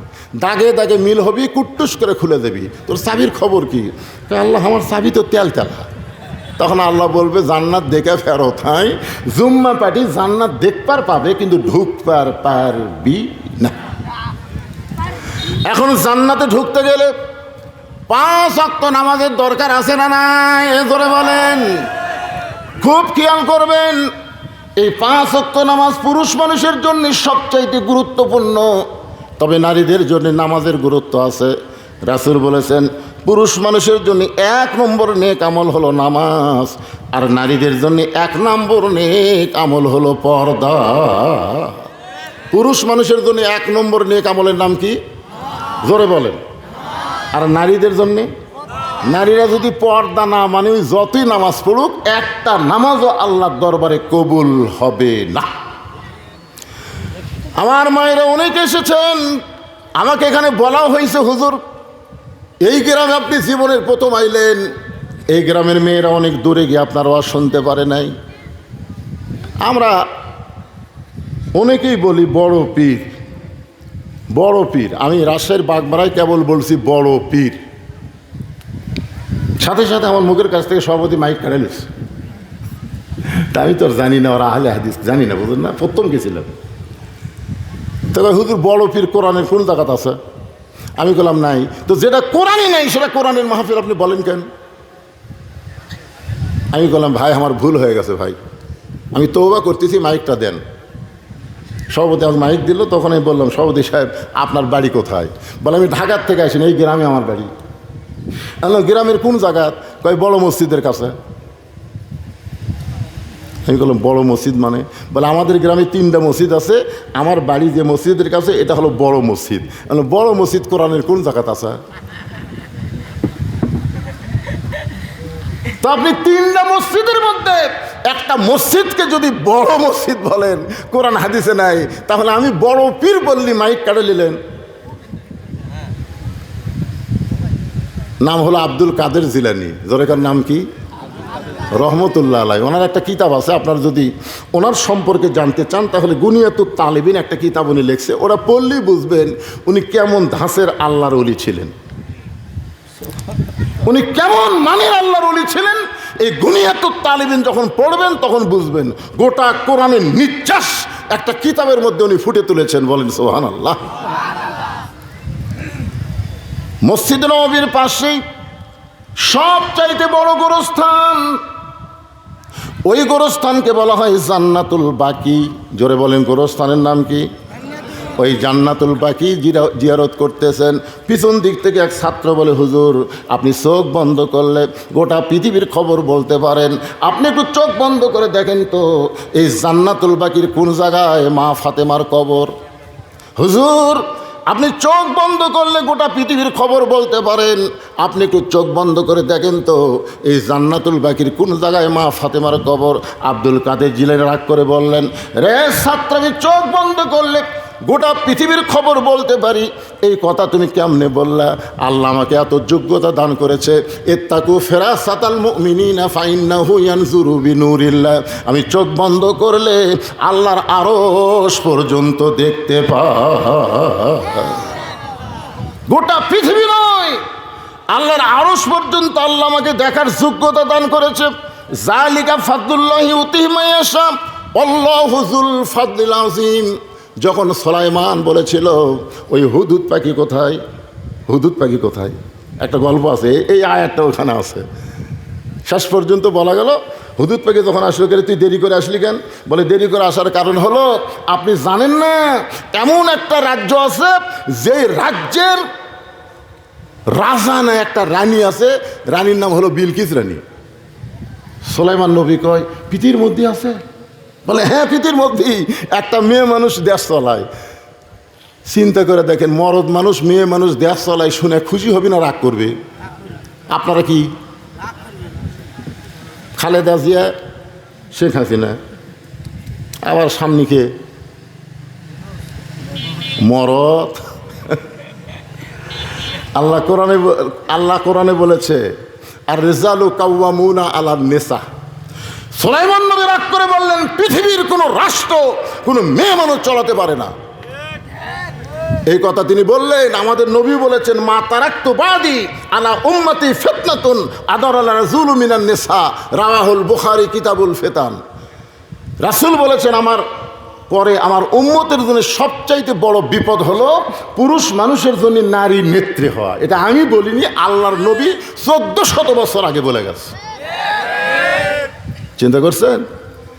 দাগে দাগে মিল হবি, কুট্টুস করে খুলে দেবি। তোর চাবির খবর কি? আল্লাহ আমার চাবি তো তেল তেলা। তখন আল্লাহ বলবে জান্নাত দেখে ফেরত। হয় জুম্মা পার্টি জান্নাত দেখবার পাবে কিন্তু ঢুকবার পারবি না। এখন জান্নাতে ঢুকতে গেলে 5 ওয়াক্ত নামাজের দরকার আছে না নাই? ধরে বলেন, খুব খেয়াল করবেন। এই 5 ওয়াক্ত নামাজ পুরুষ মানুষের জন্য সবচাইতে গুরুত্বপূর্ণ, তবে নারীদের জন্য নামাজের গুরুত্ব আছে। রাসূল বলেছেন পুরুষ মানুষের জন্য 1 নম্বর নেক আমল হলো নামাজ, আর নারীদের জন্য 1 নম্বর নেক আমল হলো পর্দা। পুরুষ মানুষের জন্য 1 নম্বর নেক আমলের নাম কি? জোরে বলেন। আর নারীদের জন্যে, নারীরা যদি পর্দা না মানে যতই নামাজ পড়ুক, একটা নামাজও আল্লাহর দরবারে কবুল হবে না। আমার মায়েরা অনেকে এসেছেন, আমাকে এখানে বলা হয়েছে হুজুর এই গ্রামে আপনি জীবনের প্রথম আইলেন, এই গ্রামের মেয়েরা অনেক দূরে গিয়ে আপনার আওয়াজ শুনতে পারে নাই। আমরা অনেকেই বলি বড় পীর, বড় পীর। আমি রাজশাহীর বাগমারায় কেবল বলছি বড় পীর, সাথে সাথে আমার মুখের কাছ থেকে সভাপতি মাইক কাড়ে নিচ্ছে। তা আমি তো আর জানি না, ওরা আহলে হাদিস জানি না, বুঝলেন না, প্রথম গেছিলাম। তবে হুজুর বড় পীর কোরআনের কোন জায়গাতে আছে? আমি বললাম নাই। তো যেটা কোরআনই নাই সেটা কোরআনের মাহফিল আপনি বলেন কেন? আমি বললাম ভাই আমার ভুল হয়ে গেছে ভাই, আমি তওবা করতেছি, মাইকটা দেন। সভাপতি আমাকে মাইক দিল, তখন আমি বললাম সভাপতি সাহেব আপনার বাড়ি কোথায়? বলে আমি ঢাকার থেকে আসি, এই গ্রামে আমার বাড়ি। গ্রামের কোন জায়গা? কয় বড় মসজিদের কাছে। আমি বললাম বড় মসজিদ মানে? বলে আমাদের গ্রামে 3টা মসজিদ আছে, আমার বাড়ি যে মসজিদের কাছে এটা হলো বড় মসজিদ। বড় মসজিদ কোরআনের কোন জায়গাতে আছে? তো আপনি 3টা মসজিদের মধ্যে একটা মসজিদকে যদি বড় মসজিদ বলেন, কোরআন হাদিসে নাই, তাহলে আমি বড় পীর বললি মাইক কাটে নিলেন। নাম হলো আব্দুল কাদের জিলানী। জোরেকার নাম কি? রহমতুল্লাহ আলাই। ওনার একটা কিতাব আছে, আপনার যদি ওনার সম্পর্কে জানতে চান তাহলে গুনিয়াতুত তালিবিন একটা কিতাব উনি লিখছে, ওরা পড়লেই বুঝবেন উনি কেমন ধাঁচের আল্লাহর ওলি ছিলেন, উনি কেমন মানের আল্লাহর ওলি ছিলেন। এই গুনিয়াতুত তালিবিন যখন পড়বেন তখন বুঝবেন গোটা কোরআনের নির্যাস একটা কিতাবের মধ্যে উনি ফুটে তুলেছেন। বলেন সুবহানাল্লাহ। মসজিদ নববীর পাশেই সবচাইতে বড় গোরস্থান, ওই গোরস্থানকে বলা হয় জান্নাতুল বাকি। জোরে বলেন গোরস্থানের নাম কি? ওই জান্নাতুল বাকি জিয়ারত করতেছেন। পিছন দিক থেকে এক ছাত্র বলে, হুজুর আপনি চোখ বন্ধ করলে গোটা পৃথিবীর খবর বলতে পারেন, আপনি একটু চোখ বন্ধ করে দেখেন তো এই জান্নাতুল বাকির কোন জায়গায় মা ফাতেমার কবর। হুজুর আপনি চোখ বন্ধ করলে গোটা পৃথিবীর খবর বলতে পারেন, আপনি একটু চোখ বন্ধ করে দেখেন তো এই জান্নাতুল বাকির কোন জায়গায় মা ফাতেমার কবর। আব্দুল কাদের জিলানী রাগ করে বললেন, রে ছাত্র, আমি চোখ বন্ধ করলে গোটা পৃথিবীর খবর বলতে পারি, এই কথা তুমি কেমনে বললা? আল্লাহ আমাকে এত যোগ্যতা দান করেছে। ইত্তাকু ফিরাসাতাল মুমিনিনা ফাইন্নাহু ইয়ানজুরু বিনুরিল্লাহ। আমি চোখ বন্ধ করলে আল্লাহর আরশ পর্যন্ত দেখতে পাই। গোটা পৃথিবী নয়, আল্লাহর আরশ পর্যন্ত আল্লাহ আমাকে দেখার যোগ্যতা দান করেছে। যালিকা ফাদলুল্লাহি ইউতিহি মান ইয়াশা আল্লাহু যুল ফাদলিল আযীম। যখন সুলাইমান বলেছিল ওই হুদুদ পাখি কোথায়, হুদুদ পাখি কোথায়, একটা গল্প আছে, এই আয়াতটা ওখানে আছে। শেষ পর্যন্ত বলা গেল হুদুদ পাখি যখন আসলো, কেন তুই দেরি করে আসলি কেন? বলে দেরি করে আসার কারণ হলো আপনি জানেন না এমন একটা রাজ্য আছে যে রাজ্যের রাজা না একটা রানী আছে, রানীর নাম হলো বিলকিস রানী। সুলাইমান নবী কয় পৃথিবীর মধ্যে আছে? বলে হ্যাঁ, পৃথিবীর মধ্যেই একটা মেয়ে মানুষ দেশ চলায়। চিন্তা করে দেখেন, মরদ মানুষ মেয়ে মানুষ দেশ চলায়, শুনে খুশি হবে না রাগ করবে? আপনারা কি? খালেদা জিয়া, শেখ হাসিনা, আবার সামনিকে মরদ। আল্লাহ কোরআনে বলেছে আর রিজালু কাওয়ামুনা আলান নিসা। সুলাইমান নবী রাগ করে বললেন পৃথিবীর কোনো রাষ্ট্র কোনো মেয়ে মানুষ চলাতে পারে না। এই কথা তিনি বললেন। আমাদের নবী বলেছেন মা তারাক্তু বাদি আলা উম্মতি ফিতনাতুন আদার আলা রাজুলু মিনান নিসা, রাওয়াহুল বুখারী কিতাবুল ফিতান। রাসূল বলেছেন আমার পরে আমার উম্মতের জন্য সবচাইতে বড় বিপদ হলো পুরুষ মানুষের জন্য নারী নেত্রী হওয়া। এটা আমি বলিনি, আল্লাহর নবী 1400 বছর আগে বলে গেছে। চিন্তা করছেন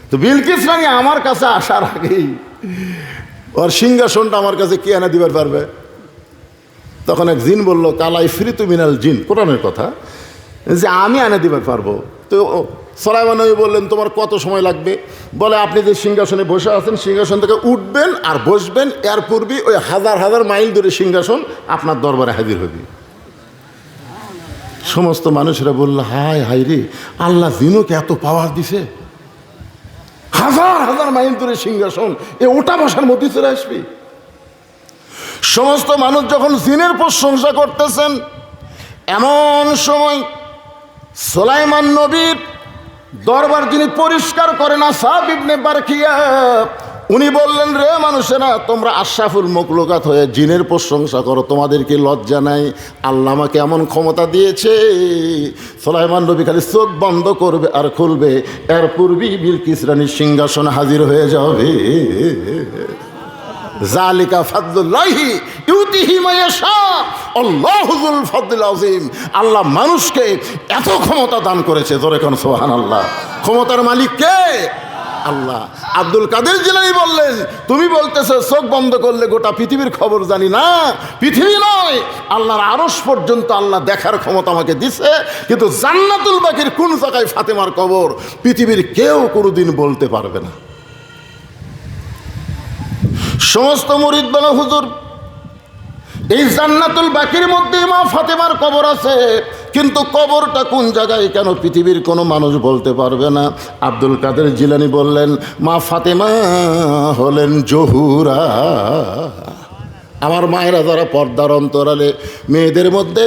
তো? বিলকিস রানী আমার কাছে আসার আগেই ওর সিংহাসনটা আমার কাছে কে এনে দিবার পারবে? তখন এক জিন বলল কালাই ফ্রিতু মিনাল জিন, কোরআনের কথা, যে আমি এনে দিবার পারবো। তো সুলাইমান নবী বললেন তোমার কত সময় লাগবে? বলে আপনি যে সিংহাসনে বসে আছেন সিংহাসন থেকে উঠবেন আর বসবেন, এর পূর্বে ওই হাজার হাজার মাইল দূরে সিংহাসন আপনার দরবারে হাজির হবে। সমস্ত মানুষেরা বলল হায় হায় রে, আল্লাহ জিনকে এত পাওয়ার দিছে, হাজার হাজার মাইল দূরে সিংহাসন, এ ওটা বসার মধ্যে চলে আসবে। সমস্ত মানুষ যখন জিনের প্রশংসা করতেছেন, এমন সময় সুলাইমান নবীর দরবার যিনি পরিষ্কার করেন আসহাব ইবনে বারকিয়া, উনি বললেন রে মানুষেরা, তোমরা আশরাফুল মখলুকাত হয়ে জিনের প্রশংসা করো, তোমাদের কি লজ্জা নাই? আল্লাহ আমাকে এমন ক্ষমতা দিয়েছে, সুলাইমান নবী খালি চোখ বন্ধ করবে আর খুলবে, এর পূর্বেই বিলকিস রানীর সিংহাসন হাজির হয়ে যাবে। যালিকা ফাদলুল্লাহি ইউতিহি মান ইয়াশা আল্লাহু যুল ফাদলিল আযীম। আল্লাহ মানুষকে এত ক্ষমতা দান করেছে, জোরে কোন সুবহানাল্লাহ। ক্ষমতার মালিক কে? আল্লাহ। আব্দুল কাদের জিলানী বললেন, তুমি বলতেছো চোখ বন্ধ করলে গোটা পৃথিবীর খবর জানি না। পৃথিবী নয়, আল্লাহর আরশ পর্যন্ত আল্লাহ দেখার ক্ষমতা আমাকে দিছে, কিন্তু জান্নাতুল বাকির কোন জায়গায় ফাতেমার কবর পৃথিবীর কেউ কোনোদিন বলতে পারবে না। সমস্ত মুরিদ বলে, হুজুর এই জান্নাতুল বাকির মধ্যে মা ফাতেমার কবর আছে, কিন্তু কবরটা কোন জায়গায় কেন পৃথিবীর কোনো মানুষ বলতে পারবে না। আব্দুল কাদের জিলানী বললেন, মা ফাতেমা হলেন জহুরা। আমার মায়েরা যারা পর্দার অন্তরালে, মেয়েদের মধ্যে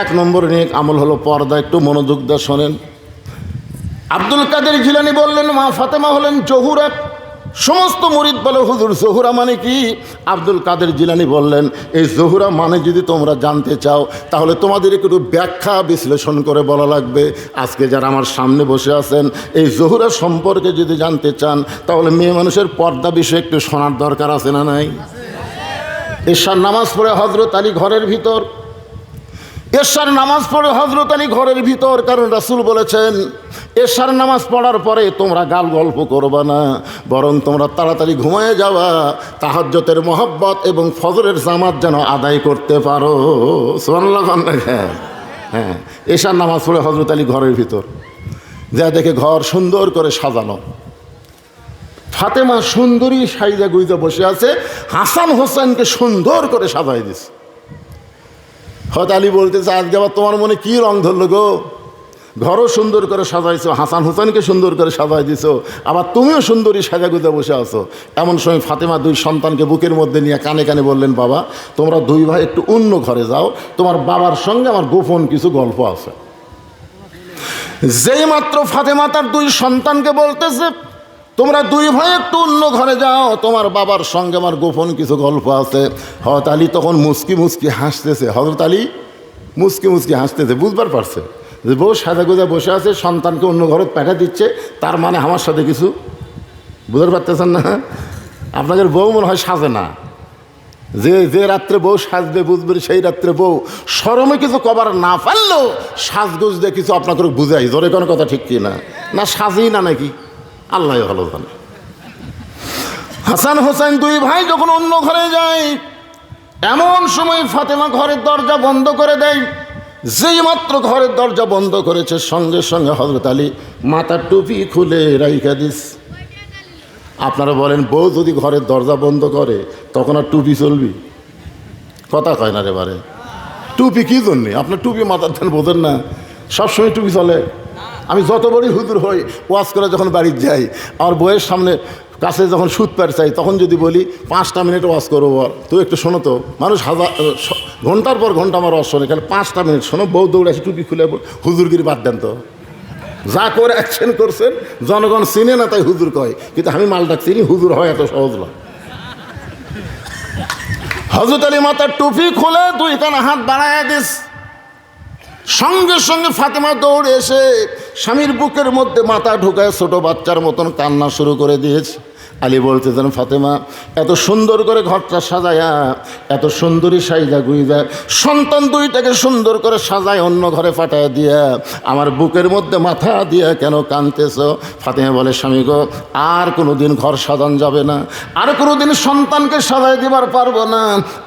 1 নম্বর নেক আমল হলো পর্দা। একটু মনোযোগ দিয়ে শোনেন। আব্দুল কাদের জিলানী বললেন, মা ফাতেমা হলেন জহুরা। সমস্ত মুরিদ বলে, হুজুর জহুরা মানে কি? আব্দুল কাদের জিলানী বললেন, এই জহুরা মানে যদি তোমরা জানতে চাও তাহলে তোমাদের একটু ব্যাখ্যা বিশ্লেষণ করে বলা লাগবে। আজকে যারা আমার সামনে বসে আছেন, এই জহুরা সম্পর্কে যদি জানতে চান তাহলে মেয়ে মানুষের পর্দা বিষয়ে একটু শোনার দরকার আছে না নাই? এশার নামাজ পড়ে হযরত আলী ঘরের ভিতর, এশার নামাজ পড়ে হযরত আলী ঘরের ভিতর, কারণ রাসূল বলেছেন এশার নামাজ পড়ার পরে তোমরা গাল গল্প করবা না, বরং তোমরা তাড়াতাড়ি ঘুমায় যাওয়া, তাহাজ্জুদের মহব্বত এবং ফজরের জামাত যেন আদায় করতে পারো। সুবহানাল্লাহ। হ্যাঁ, এশার নামাজ পড়ে হযরত আলী ঘরের ভিতর, যা দেখে ঘর সুন্দর করে সাজানো, ফাতেমা সুন্দরী সাইজা গুইজা বসে আছে, হাসান হোসেনকে সুন্দর করে সাজাই দিছে। হযরত আলী বলতেছে, আজকে আবার তোমার মনে কি রং ধরলো গো? ঘরও সুন্দর করে সাজাইছো, হাসান হোসেনকে সুন্দর করে সাজাই দিছো, আবার তুমিও সুন্দরী সাজা গুজা বসে আছো। এমন সময় ফাতেমা 2 সন্তানকে বুকের মধ্যে নিয়ে কানে কানে বললেন, বাবা তোমরা 2 ভাই একটু অন্য ঘরে যাও, তোমার বাবার সঙ্গে আমার গোপন কিছু গল্প আছে। যেই মাত্র ফাতেমা তার 2 সন্তানকে বলতেছে, তোমরা 2 ভাই একটু অন্য ঘরে যাও, তোমার বাবার সঙ্গে আমার গোপন কিছু গল্প আছে, হযরত আলী তখন মুস্কি মুস্কি হাসতেছে। হযরত আলী মুস্কি মুস্কি হাসতেছে, বুঝবার পারছে যে বউ সাজা গোজা বসে আছে, সন্তানকে অন্য ঘরে পাঠা দিচ্ছে, তার মানে আমার সাথে কিছু, বুঝতে পারতেছেন না? আপনাদের বউ মনে হয় সাজে না, যে রাত্রে বউ সাজবে বুঝবে সেই রাত্রে বউ শরমে কিছু কবার না পারলেও সাজগোজ দিয়ে কিছু আপনাকে বুঝাই, ধরে কোনো কথা ঠিক কি না, না সাজেই না নাকি আল্লাহ ভালো জানে। হাসান হোসেন 2 ভাই যখন অন্য ঘরে যায়, এমন সময় ফাতেমা ঘরের দরজা বন্ধ করে দেয়। যেই মাত্র ঘরের দরজা বন্ধ করেছে, সঙ্গে সঙ্গে হযরত আলী মাথার টুপি খুলে রাইখা দিস। আপনারা বলেন, বউ যদি ঘরের দরজা বন্ধ করে তখন আর টুপি চলবি? কথা কয় না রে বারে। টুপি কী জন্যে? আপনার টুপি মাথার ধান বোঝেন না? সবসময় টুপি চলে। আমি যত বড়ই হুজুর হই, ওয়াজ করে যখন বাড়ির যাই, আমার বউয়ের সামনে কাছে যখন সুদ পার চাই, তখন যদি বলি 5টা মিনিট ওয়াজ করবো, বল তুই একটু শোনো তো। মানুষ ঘন্টার পর ঘন্টা আমার ওয়াজ শোনে, খালি 5টা মিনিট শোনো। বউ দৌড়ে আসে, টুপি খুলে হুজুরগিরি বাদ দেন তো, যা করে অ্যাকশন করছেন জনগণ চিনে না তাই হুজুর কয়, কিন্তু আমি মালটা চিনি, হুজুর হয় এত সহজ না। হযরত আলী মাথার টুপি খুলে 2 কানা হাত বাড়ায় দিস। সঙ্গে সঙ্গে ফাতেমা দৌড়ে এসে স্বামীর বুকের মধ্যে মাথা ঢুকায় ছোট বাচ্চার মতন কান্না শুরু করে দিয়েছে। আলী বলতেছেন, ফাতেমা এত সুন্দর করে ঘরটা সাজায়া, এত সুন্দরী সাইজা গুইজা সন্তান 2টাকে সুন্দর করে সাজায় অন্য ঘরে পাঠায় দিয়া আমার বুকের মধ্যে মাথা দিয়া কেন কাঁদতেছ? ফাতেমা বলে, স্বামী গো, আর কোনোদিন ঘর সাজান যাবে না, আর কোনোদিন সন্তানকে সাজায় দিবার পারবো না,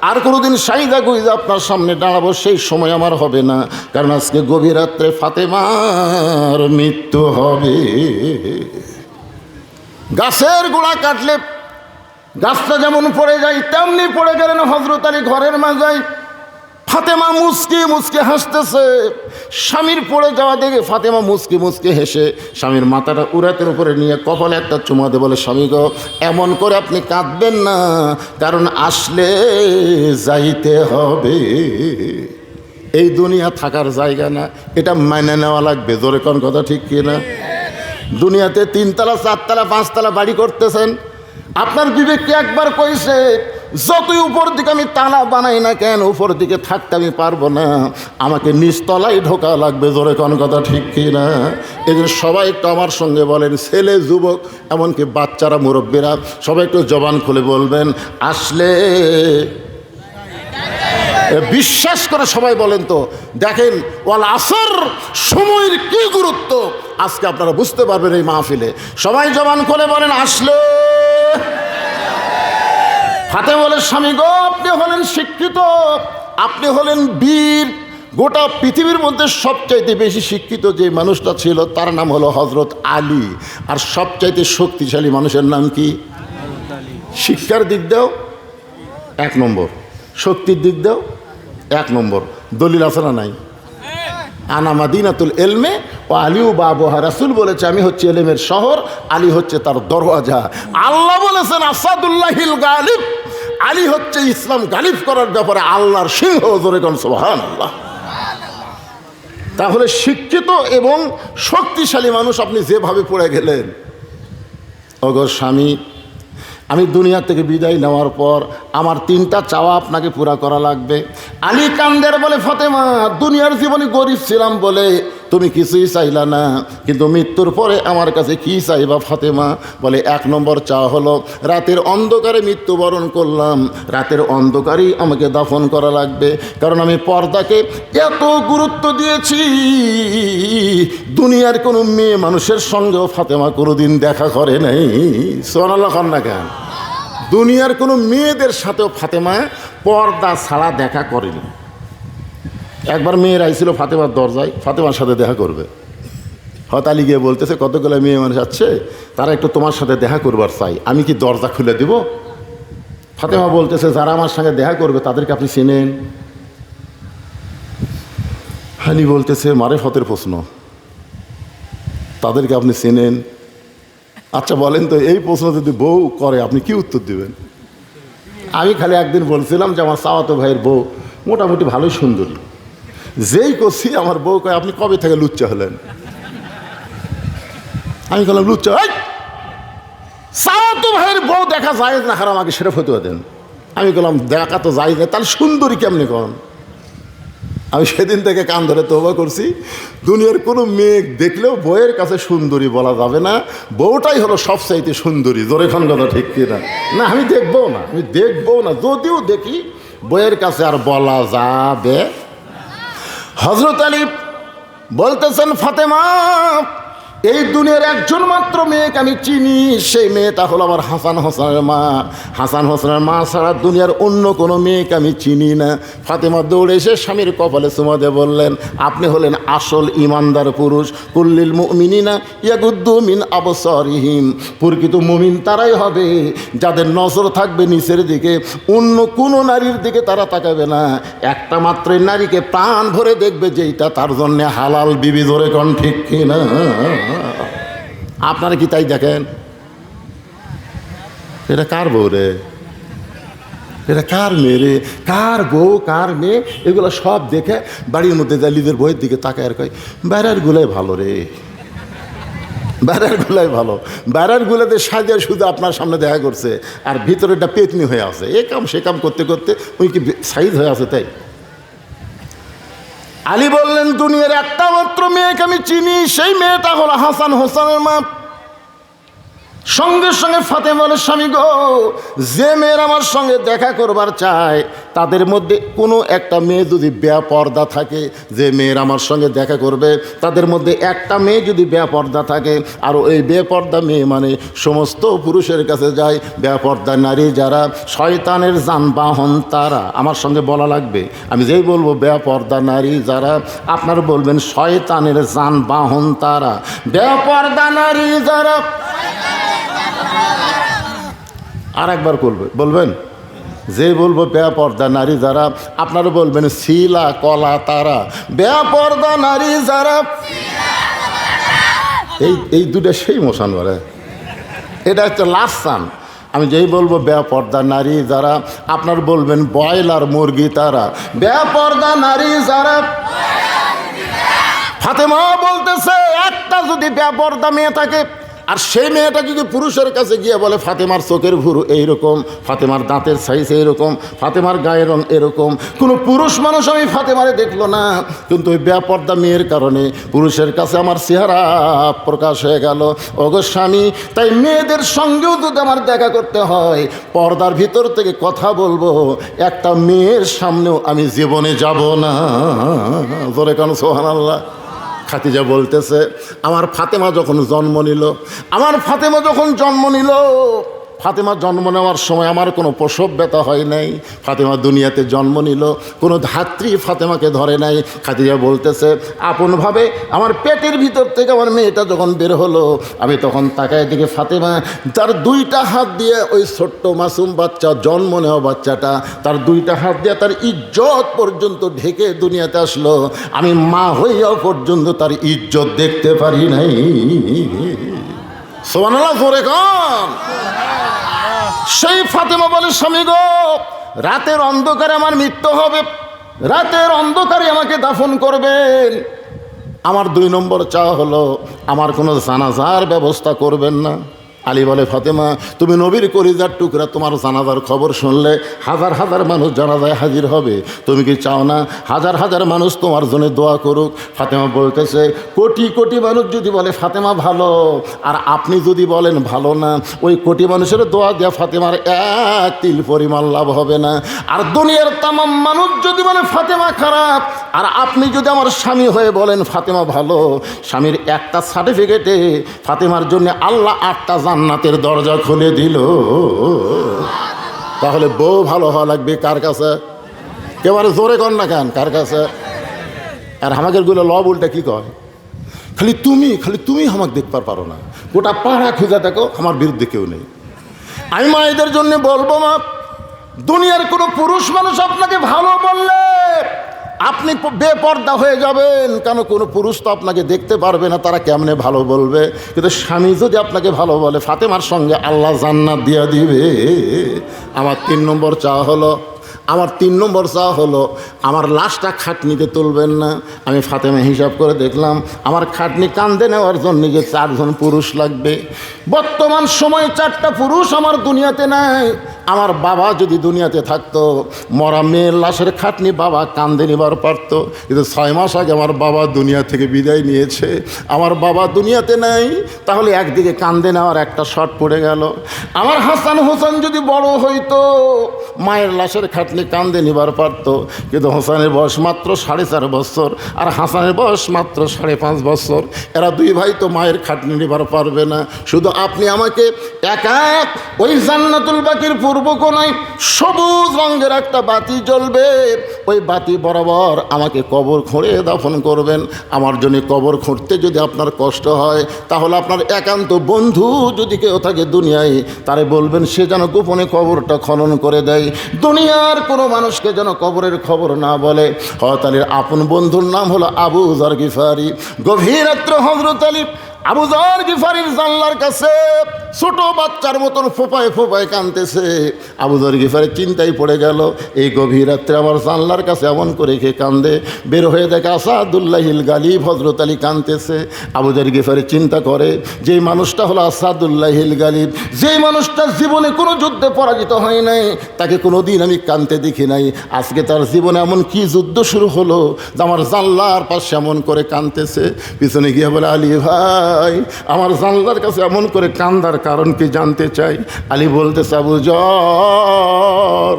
আর কোনোদিন সাইজা গুইজা আপনার সামনে দাঁড়াবো, সেই সময় আমার হবে না, কারণ আজকে গভীর রাত্রে ফাতেমার মৃত্যু হবে। গাছের গোড়া কাটলে গাছটা যেমন পড়ে যায়, তেমনি পড়ে গেলেন হযরত আলী ঘরের মাঝায়। ফাতেমা মুচকি মুচকি হাসতেছে। স্বামীর পড়ে যাওয়া দেখে ফাতেমা মুচকি মুচকি হেসে স্বামীর মাথাটা উরাতের উপরে নিয়ে কপালে একটা চুমা দিয়ে বলে, স্বামী গো, এমন করে আপনি কাঁদবেন না, কারণ আসলে যাইতে হবে। এই দুনিয়া থাকার জায়গা না, এটা মেনে নেওয়া লাগবে। জোরে কোন কথা ঠিক কি না? দুনিয়াতে 3 তলা 4 তলা 5 তলা বাড়ি করতেছেন, আপনার বিবেককে একবার কইছে যতই উপর দিকে আমি তালা বানাই না কেন, উপর দিকে থাকতে আমি পারবো না, আমাকে নিচতলায় ঢোকা লাগবে। জোরে কোন কথা ঠিক কি না? এই জন্য সবাই একটু আমার সঙ্গে বলেন, ছেলে যুবক এমনকি বাচ্চারা মুরব্বীরা সবাই একটু জবান খুলে বলবেন, আসলে বিশ্বাস করে সবাই বলেন তো, দেখেন ওয়াল আসর, সময়ের কি গুরুত্ব আজকে আপনারা বুঝতে পারবেন এই মাহফিলে। সবাই জবান করে বলেন আসলে। হাতে বলে স্বামী গো, আপনি হলেন শিক্ষিত, আপনি হলেন বীর। গোটা পৃথিবীর মধ্যে সবচাইতে বেশি শিক্ষিত যে মানুষটা ছিল তার নাম হলো হজরত আলী। আর সবচাইতে শক্তিশালী মানুষের নাম কি? শিক্ষার দিক দাও 1 নম্বর, শক্তির দিক দাও 1 নম্বর। দলিল আছে না নাই? আনা মাদিনাতুল এলমে ও আলিউ বাবুহা। রাসূল বলেছে আমি হচ্ছে এলেমের শহর, আলী হচ্ছে তার দরওয়াজা। আল্লাহ বলেছেন আসাদুল্লাহিল গালিব, আলী হচ্ছে ইসলাম গালিব করার ব্যাপারে আল্লাহর সিংহ। জোরে কোন সুবহানাল্লাহ। তাহলে শিক্ষিত এবং শক্তিশালী মানুষ আপনি যেভাবে পড়ে গেলেন, অগর স্বামী, আমি দুনিয়া থেকে বিদায় নেওয়ার পর আমার 3টা চাওয়া আপনাকে পুরা করা লাগবে। আলী কান্দের বলে ফাতেমা, দুনিয়ার জীবনে গরিব ছিলাম বলে তুমি কিছুই চাইলা না, কিন্তু মৃত্যুর পরে আমার কাছে কি চাইবা ফাতেমা? বলে 1 নম্বর চাওয়া হলো রাতের অন্ধকারে মৃত্যুবরণ করলাম, রাতের অন্ধকারেই আমাকে দাফন করা লাগবে। কারণ আমি পর্দাকে এত গুরুত্ব দিয়েছি, দুনিয়ার কোনো মেয়ে মানুষের সঙ্গেও ফাতেমা কোনোদিন দেখা করে নাই। সুবহানাল্লাহ খান না কেন? দুনিয়ার কোনো মেয়েদের সাথেও ফাতেমা পর্দা ছাড়া দেখা করেনি। একবার মেয়ের আইছিল ফাতেমার দরজায়, ফাতেমার সাথে দেখা করবে। হয়তো আলী গিয়ে বলতেছে কতগুলো মেয়ে মানুষ আছে, তারা একটু তোমার সাথে দেখা করবার চাই, আমি কি দরজা খুলে দিব? ফাতেমা বলতেছে যারা আমার সঙ্গে দেখা করবে তাদেরকে আপনি চেনেন? আলী বলতেছে মারেফতের প্রশ্ন, তাদেরকে আপনি চেনেন? আচ্ছা বলেন তো, এই প্রশ্ন যদি বউ করে আপনি কি উত্তর দিবেন? আমি খালি একদিন বলছিলাম যে আমার চাওয়াতো ভাইয়ের বউ মোটামুটি ভালোই সুন্দরী। যেই করছি আমার বউ কয় আপনি কবে থেকে লুচ্চা হলেন? আমি বললাম লুচ্চা? চাওয়াতো ভাইয়ের বউ দেখা যায় না হারাম, আমাকে সেটা ফতুয়া দেন। আমি বললাম দেখা তো যায় না, তাহলে সুন্দরী কেমনি কন? আমি সেদিন থেকে কান ধরে তওবা করছি, দুনিয়ার কোনো মেয়ে দেখলেও বউয়ের কাছে সুন্দরী বলা যাবে না, বউটাই হলো সবচাইতে সুন্দরী। জোরে খান কথা ঠিক কিনা? না আমি দেখবো না, আমি দেখবো না, যদিও দেখি বউয়ের কাছে আর বলা যাবে। হযরত আলী বলতেছেন ফাতেমা, এই দুনিয়ার একজন মাত্র মেয়েকে আমি চিনি, সেই মেয়েটা হলো আমার হাসান হোসেনের মা। হাসান হোসেনের মা ছাড়া দুনিয়ার অন্য কোনো মেয়েকে আমি চিনি না। ফাতেমা দৌড়ে এসে স্বামীর কপালে চুমা দিয়ে বললেন আপনি হলেন আসল ইমানদার পুরুষ। কুল্লিল মুমিনিনা ইয়াগুদ্দু মিন আবসারিহিম, প্রকৃত মুমিন তারাই হবে যাদের নজর থাকবে নিচের দিকে, অন্য কোনো নারীর দিকে তারা তাকাবে না। একটা মাত্র নারীকে প্রাণ ভরে দেখবে, যেইটা তার জন্য হালাল বিবি। ধরে কোন ঠিক কিনা? আপনারা কি তাই দেখেন? এটা কার বউ রে? এটা কার মেয়ে রে? কার বউ কার মেয়ে? এগুলো সব দেখে বাড়ির মধ্যে যায় নিজের বইয়ের দিকে তাকায় আর কয় বাইরের গুলাই ভালো রে, বাইরের গুলাই ভালো। বাইরের গুলাতে সাজিয়ে শুধু আপনার সামনে দেখা করছে, আর ভিতরেটা পেতনি হয়ে আছে, এ কাম সে কাম করতে করতে ওই কি সাইজ হয়ে আছে। তাই আলী বললেন দুনিয়ার একটা মাত্র মেয়েকে আমি চিনি, সেই মেয়েটা হলো হাসান হোসেনের মা। সঙ্গে সঙ্গে ফাতেমা বলে স্বামী গো, যে মেয়ের আমার সঙ্গে দেখা করবার চায় তাদের মধ্যে কোনো একটা মেয়ে যদি বেপর্দা থাকে, যে মেয়ের আমার সঙ্গে দেখা করবে তাদের মধ্যে একটা মেয়ে যদি বেপর্দা থাকে, আর ওই বেপর্দা মেয়ে মানে সমস্ত পুরুষের কাছে যায়। বেপর্দা নারী যারা শয়তানের যানবাহন তারা। আমার সঙ্গে বলা লাগবে, আমি যেই বলবো বেপর্দা নারী যারা, আপনারা বলবেন শয়তানের যানবাহন তারা। বেপর্দা নারী যারা, আর একবার বলবেন যে বলবো বেপর্দা নারী যারা, আপনারা বলবেন শিলা কলা তারা। বেপর্দা নারী যারা, এই দুটা সেই মোশান বলে, এটা হচ্ছে লাস্ট সান। আমি যেই বলবো বেপর্দা নারী যারা, আপনার বলবেন ব্রয়লার মুরগি তারা। বেপর্দা নারী যারা। ফাতেমা বলতেছে একটা যদি বেপর্দা মেয়ে থাকে আর সেই মেয়েটা যদি পুরুষের কাছে গিয়ে বলে ফাতেমার চোখের ভুরু এইরকম, ফাতেমার দাঁতের সাইজ এইরকম, ফাতেমার গায়ের রং এরকম, কোনো পুরুষ মানুষ আমি ফাতেমারে দেখলো না, কিন্তু ওই বেপর্দা মেয়ের কারণে পুরুষের কাছে আমার চেহারা প্রকাশ হয়ে গেল। ওগো স্বামী, তাই মেয়েদের সঙ্গেও যদি আমার দেখা করতে হয়, পর্দার ভিতর থেকে কথা বলবো, একটা মেয়ের সামনেও আমি জীবনে যাব না। জোরে কান সুবহানাল্লাহ। খাদিজা বলতেছে, আমার ফাতেমা যখন জন্ম নিল, ফাতেমা জন্ম নেওয়ার সময় আমার কোনো প্রসব ব্যথা হয় নাই। ফাতেমা দুনিয়াতে জন্ম নিল, কোনো ধাত্রী ফাতেমাকে ধরে নাই। খাদিজা বলতেছে, আপনভাবে আমার পেটের ভিতর থেকে আমার মেয়েটা যখন বের হলো, আমি তখন তাকায় দিকে ফাতেমা তার দুইটা হাত দিয়ে ওই ছোট্ট মাসুম বাচ্চা, জন্ম নেওয়া বাচ্চাটা তার দুইটা হাত দিয়ে তার ইজ্জত পর্যন্ত ঢেকে দুনিয়াতে আসলো। আমি মা হইয়াও পর্যন্ত তার ইজ্জত দেখতে পারি নাই। সুবহানাল্লাহ, জোরে কান। সেই ফাতেমা বলে, স্বামী গো, রাতের অন্ধকারে আমার মৃত্যু হবে, রাতের অন্ধকারে আমাকে দাফন করবেন। আমার 2 নম্বর চাওয়া হলো, আমার কোনো জানাজার ব্যবস্থা করবেন না। আলী বলে, ফাতেমা তুমি নবীর কলিজার টুকরা, তোমার জানাজার খবর শুনলে হাজার হাজার মানুষ জানাজায় হাজির হবে, তুমি কি চাও না হাজার হাজার মানুষ তোমার জন্য দোয়া করুক? ফাতেমা বলতেছে, কোটি কোটি মানুষ যদি বলে ফাতেমা ভালো, আর আপনি যদি বলেন ভালো না, ওই কোটি মানুষের দোয়া দেওয়া ফাতেমার এক তিল পরিমাণ লাভ হবে না। আর দুনিয়ার তামাম মানুষ যদি বলে ফাতেমা খারাপ, আর আপনি যদি আমার স্বামী হয়ে বলেন ফাতেমা ভালো, স্বামীর একটা সার্টিফিকেটে ফাতেমার জন্য আল্লাহ 8টা জান্নাতের দরজা খুলে দিল। তাহলে বউ ভালো হওয়া লাগবে কার কাছে? কেবারে জোরে কর না কেন, কার কাছে? আর আমাদের গুলো লব উল্টা কি কয়, খালি তুমি আমাকে দেখতে পারো না, গোটা পাড়া খুঁজে দেখো, আমার বিরুদ্ধে কেউ নেই। আমি মায়েদের জন্য বলবো, মা, দুনিয়ার কোনো পুরুষ মানুষ আপনাকে ভালো বললে আপনি বেপর্দা হয়ে যাবেন, কেন কোনো পুরুষ তো আপনাকে দেখতে পারবে না, তারা কেমনে ভালো বলবে? কিন্তু স্বামী যদি আপনাকে ভালো বলে, ফাতেমার সঙ্গে আল্লাহ জান্নাত দিয়ে দিবে। আমার 3 নম্বর চাওয়া হলো, আমার লাশটা খাটনিতে তুলবেন না। আমি ফাতেমা হিসাব করে দেখলাম, আমার খাটনি কান্দে নেওয়ার জন্য যে 4 জন পুরুষ লাগবে। বর্তমান সময়ে 4টা পুরুষ আমার দুনিয়াতে নাই। আমার বাবা যদি দুনিয়াতে থাকতো, মরা মেয়ের লাশের খাটনি বাবা কান্দে নেবার পারত, কিন্তু 6 মাস আগে আমার বাবা দুনিয়া থেকে বিদায় নিয়েছে, আমার বাবা দুনিয়াতে নাই। তাহলে একদিকে কান্দে নেওয়ার একটা শট পড়ে গেল। আমার হাসান হোসেন যদি বড় হইতো, মায়ের লাশের খাটনি কান্দে নিবার পারত, কিন্তু হোসেনের বয়স মাত্র 4.5 বছর, আর হাসানের বয়স মাত্র 5.5 বছর। এরা 2 ভাই তো মায়ের খাটনি নিবার পারবে না। শুধু আপনি আমাকে এক ওই জান্নাতুল বাকির পূর্ব কোণায় সবুজ রঙের একটা বাতি জ্বলবে, ওই বাতি বরাবর আমাকে কবর খুঁড়ে দাফন করবেন। আমার জন্য কবর খুঁড়তে যদি আপনার কষ্ট হয়, তাহলে আপনার একান্ত বন্ধু যদি কেউ থাকে দুনিয়ায়, তারে বলবেন সে যেন গোপনে কবরটা খনন করে দেয়। দুনিয়ার কোনো মানুষকে যেন কবরের খবর না বলে। হযরত আলীর আপন বন্ধুর নাম হলো আবু যর গিফারি। গভীর রাত্রে হযরত আলী আবু যর গিফারির জানলার কাছে ছোট বাচ্চার মতন ফোপায় ফোপায় কাঁদতেছে। আবু যর গিফারি চিন্তায় পড়ে গেল, এই গভীর রাত্রে আমার জানলার কাছে এমন করে কে কান্দে? বের হয়ে দেখে আসাদুল্লাহিল গালিব হযরত আলী কাঁদতেছে। আবু যর গিফারি চিন্তা করে, যেই মানুষটা হলো আসাদুল্লাহিল গালিব, যেই মানুষটা জীবনে কোনো যুদ্ধে পরাজিত হয় নাই, তাকে কোনো দিন আমি কাঁদতে দেখি নাই। আজকে তার জীবনে এমন কি যুদ্ধ শুরু হলো যে আমার জানলার পাশে এমন করে কাঁদতেছে? পিছনে গিয়ে বলে, আলী ভাই, আমার জানলার কাছে এমন করে কান্দার কারণ কি জানতে চাই? আলী বলতেছে, আবু যর,